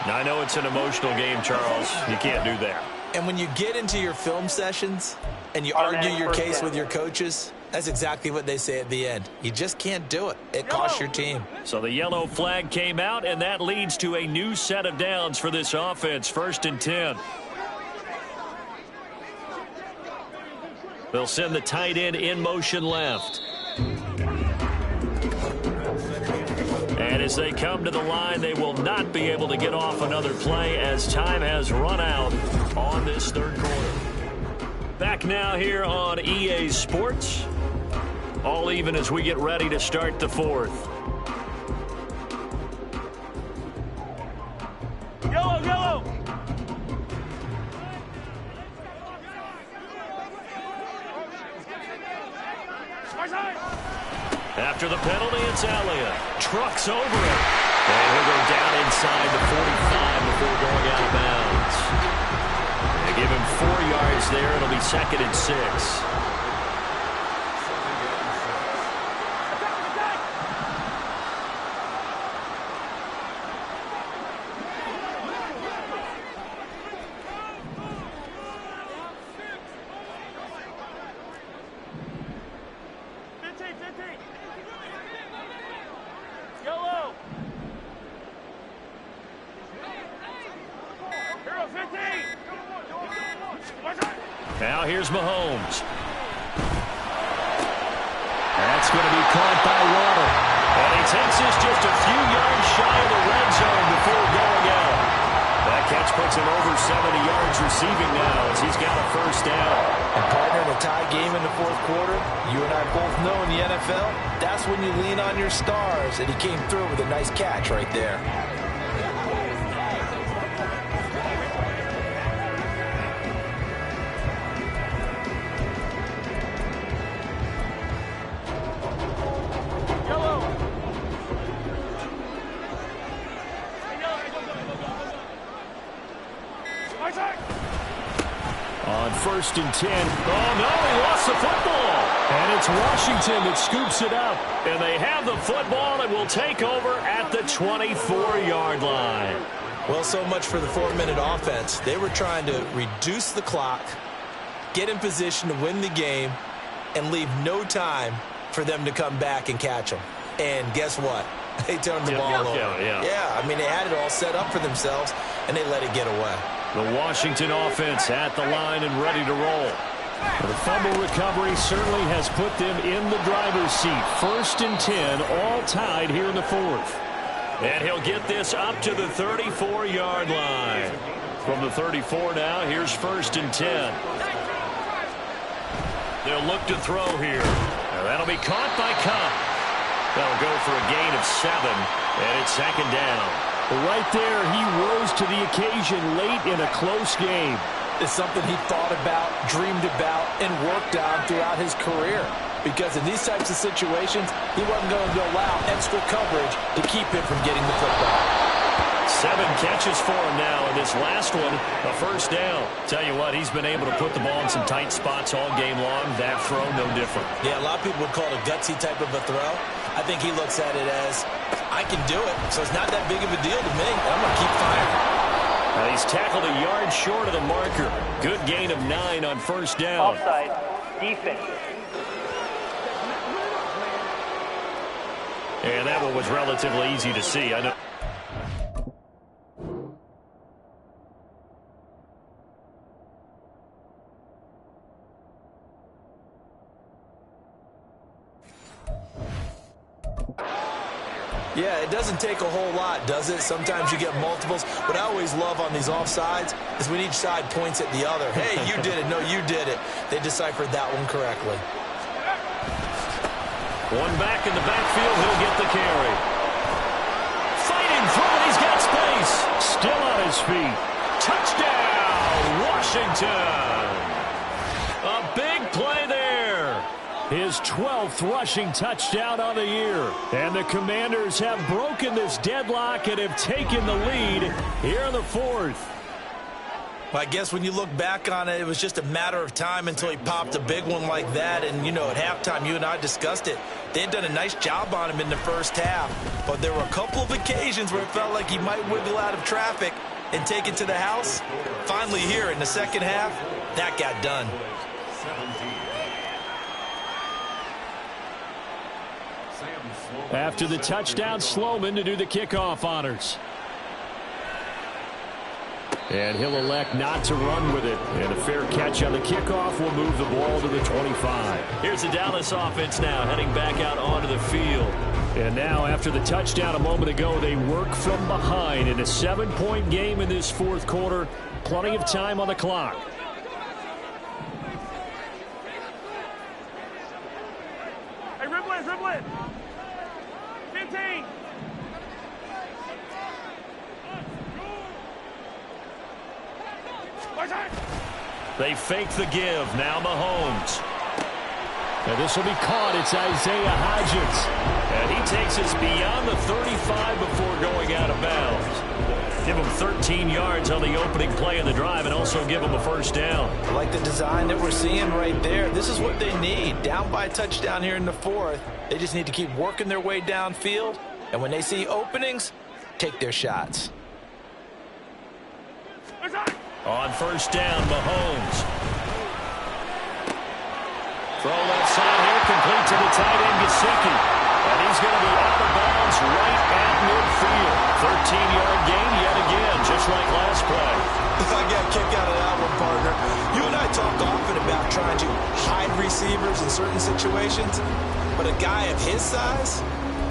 Now, I know it's an emotional game, Charles. You can't do that. And when you get into your film sessions and you argue your case with your coaches, that's exactly what they say at the end. You just can't do it. It costs your team. So the yellow flag came out, and that leads to a new set of downs for this offense. 1st and 10. They'll send the tight end in motion left. And as they come to the line, they will not be able to get off another play as time has run out on this 3rd quarter. Back now here on EA Sports. All even as we get ready to start the 4th. Yellow, yellow. After the penalty, it's Elliott. Trucks over it. And he'll go down inside the 45 before going out of bounds. They give him 4 yards there. It'll be 2nd and 6. Now here's Mahomes. That's going to be caught by Waddle. And he takes this just a few yards shy of the red zone before going out. That catch puts him over 70 yards receiving now as he's got a 1st down. And partner, in a tie game in the 4th quarter, you and I both know in the NFL, that's when you lean on your stars. And he came through with a nice catch right there. On 1st and 10. Oh, no, he lost the football. And it's Washington that scoops it up. And they have the football and will take over at the 24-yard line. Well, so much for the 4-minute offense. They were trying to reduce the clock, get in position to win the game, and leave no time for them to come back and catch them. And guess what? They turned the ball over. Yeah, I mean, they had it all set up for themselves, and they let it get away. The Washington offense at the line and ready to roll. The fumble recovery certainly has put them in the driver's seat. 1st and 10, all tied here in the 4th. And he'll get this up to the 34-yard line. From the 34 now, here's 1st and 10. They'll look to throw here. Now that'll be caught by Cup. That'll go for a gain of 7, and it's 2nd down. Right there, he rose to the occasion late in a close game. It's something he thought about, dreamed about, and worked on throughout his career. Because in these types of situations, he wasn't going to allow extra coverage to keep him from getting the football. 7 catches for him now, and this last one, a 1st down. Tell you what, he's been able to put the ball in some tight spots all game long. That throw, no different. Yeah, a lot of people would call it a gutsy type of a throw. I think he looks at it as, I can do it, so it's not that big of a deal to me. I'm going to keep firing. Now he's tackled a yard short of the marker. Good gain of 9 on 1st down. Offside, defense. And that one was relatively easy to see. I know. Yeah, it doesn't take a whole lot, does it? Sometimes you get multiples. What I always love on these offsides is when each side points at the other. Hey, you did it. No, you did it. They deciphered that one correctly. One back in the backfield. He'll get the carry. Fighting through it. He's got space. Still on his feet. Touchdown, Washington. A big play there. his 12th rushing touchdown on the year. And the Commanders have broken this deadlock and have taken the lead here in the fourth. Well, I guess when you look back on it, it was just a matter of time until he popped a big one like that. And, you know, at halftime, you and I discussed it. They had done a nice job on him in the first half. But there were a couple of occasions where it felt like he might wiggle out of traffic and take it to the house. Finally here in the second half, that got done. After the touchdown, Sloman to do the kickoff honors. And he'll elect not to run with it. And a fair catch on the kickoff will move the ball to the 25. Here's the Dallas offense now heading back out onto the field. And now after the touchdown a moment ago, they work from behind in a 7-point game in this fourth quarter. Plenty of time on the clock. Hey, ribble it, ribble it. 15. They fake the give. Now Mahomes. And this will be caught. It's Isaiah Hodgins. And he takes us beyond the 35 before going out of bounds. Give him 13 yards on the opening play of the drive and also give him a first down. I like the design that we're seeing right there. This is what they need. Down by a touchdown here in the fourth. They just need to keep working their way downfield. And when they see openings, take their shots. On first down, Mahomes. Throw left side here, complete to the tight end, Gesicki. And he's going to be out of bounds right at midfield. 13-yard gain yet again, just like last play. I got a kick out of that one, partner. You and I talk often about trying to hide receivers in certain situations, but a guy of his size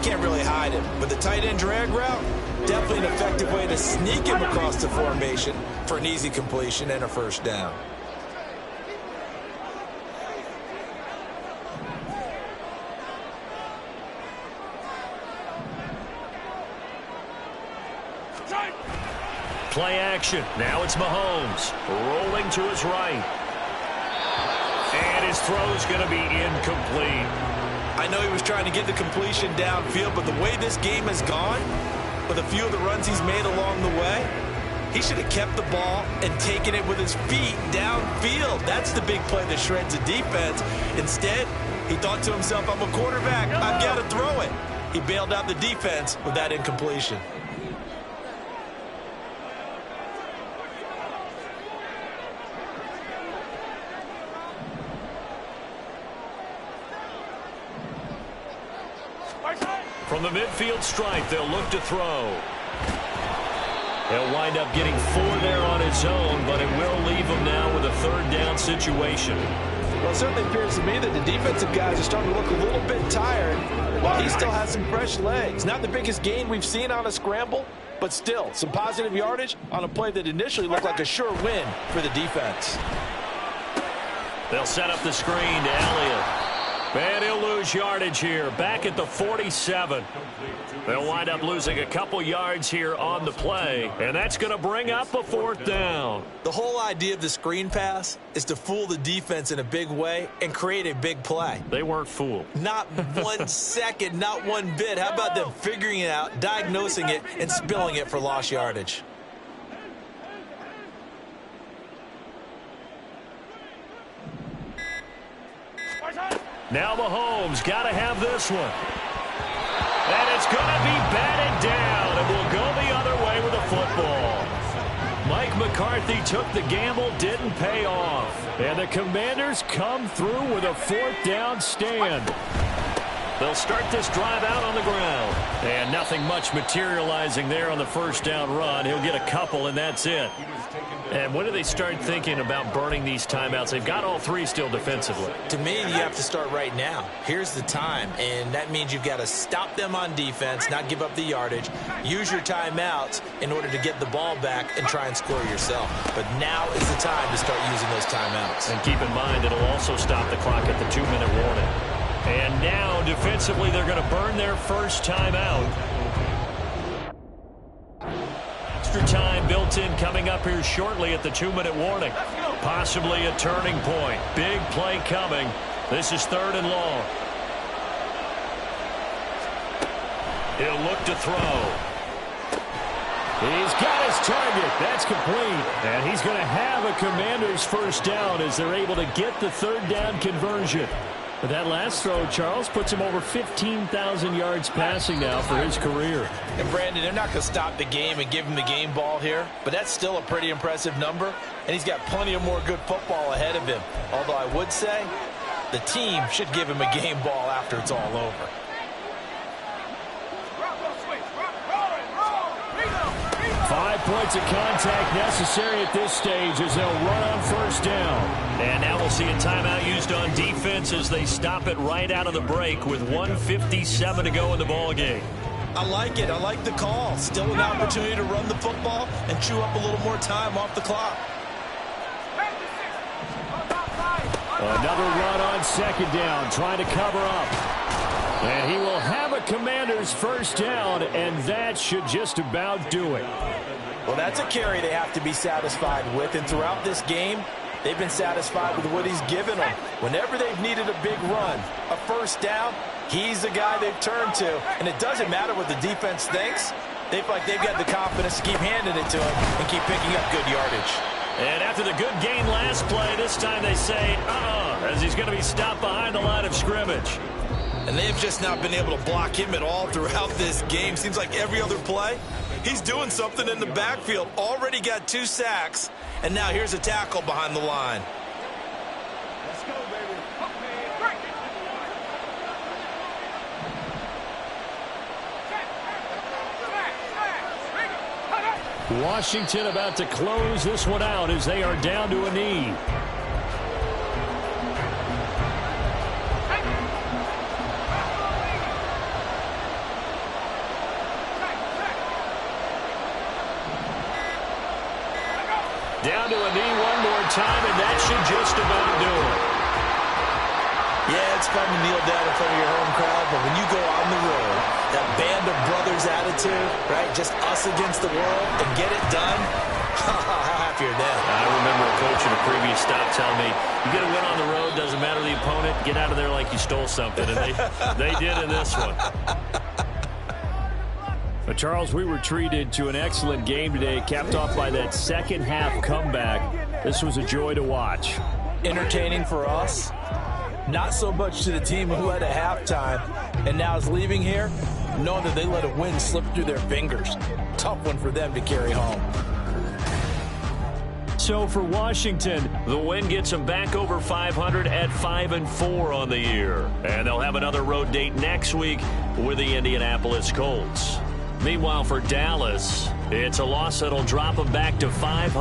can't really hide him. But the tight end drag route, definitely an effective way to sneak him across the formation for an easy completion and a first down. Play action. Now it's Mahomes rolling to his right. And his throw's going to be incomplete. I know he was trying to get the completion downfield, but the way this game has gone, with a few of the runs he's made along the way, he should have kept the ball and taken it with his feet downfield. That's the big play that shreds the defense. Instead, he thought to himself, I'm a quarterback, I've got to throw it. He bailed out the defense with that incompletion. From the midfield stripe, they'll look to throw. He'll wind up getting 4 there on his own, but it will leave him now with a third down situation. Well, it certainly appears to me that the defensive guys are starting to look a little bit tired while he still has some fresh legs. Not the biggest gain we've seen on a scramble, but still some positive yardage on a play that initially looked like a sure win for the defense. They'll set up the screen to Elliott. And he'll lose yardage here, back at the 47. They'll wind up losing a couple yards here on the play, and that's going to bring up a fourth down. The whole idea of the screen pass is to fool the defense in a big way and create a big play. They weren't fooled. Not 1 second, not one bit. How about them figuring it out, diagnosing it, and spilling it for lost yardage? Now Mahomes got to have this one. And it's going to be batted down, and we'll go the other way with the football. Mike McCarthy took the gamble, didn't pay off. And the Commanders come through with a fourth down stand. They'll start this drive out on the ground. And nothing much materializing there on the first down run. He'll get a couple, and that's it. And when do they start thinking about burning these timeouts? They've got all 3 still defensively. To me, you have to start right now. Here's the time, and that means you've got to stop them on defense, not give up the yardage, use your timeouts in order to get the ball back and try and score yourself. But now is the time to start using those timeouts. And keep in mind, it'll also stop the clock at the 2-minute warning. And now, defensively, they're going to burn their first timeout. Extra time built in coming up here shortly at the 2-minute warning. Possibly a turning point. Big play coming This is 3rd and long. He'll look to throw. He's got his target. That's complete. And he's going to have a Commanders first down as they're able to get the 3rd down conversion. But that last throw, Charles, puts him over 15,000 yards passing now for his career. And, Brandon, they're not going to stop the game and give him the game ball here, but that's still a pretty impressive number, and he's got plenty of more good football ahead of him. Although I would say the team should give him a game ball after it's all over. 5 points of contact necessary at this stage as they'll run on first down. And now we'll see a timeout used on defense as they stop it right out of the break with 1:57 to go in the ball game. I like it. I like the call. Still an opportunity to run the football and chew up a little more time off the clock. Another run on 2nd down, trying to cover up. And he will have a Commanders first down, and that should just about do it. Well, that's a carry they have to be satisfied with, and throughout this game, they've been satisfied with what he's given them. Whenever they've needed a big run, a first down, he's the guy they've turned to. And it doesn't matter what the defense thinks. They feel like they've got the confidence to keep handing it to him and keep picking up good yardage. And after the good gain last play, this time they say, as he's going to be stopped behind the line of scrimmage. And they've just not been able to block him at all throughout this game. Seems like every other play, he's doing something in the backfield. Already got 2 sacks, and now here's a tackle behind the line. Let's go, baby. Washington about to close this one out as they are down to a knee. Down to a knee one more time, and that should just about do it. Yeah, it's fun to kneel down in front of your home crowd, but when you go on the road, that band of brothers attitude, right, just us against the world, and get it done, how happy are they? I remember a coach in a previous stop telling me, you get a win on the road, doesn't matter the opponent, get out of there like you stole something, and they did in this one. But Charles, we were treated to an excellent game today, capped off by that second half comeback. This was a joy to watch. Entertaining for us, not so much to the team who led at halftime and now is leaving here knowing that they let a win slip through their fingers. Tough one for them to carry home. So for Washington, the win gets them back over 500 at 5-4 on the year. And they'll have another road date next week with the Indianapolis Colts. Meanwhile, for Dallas, it's a loss that'll drop them back to 500.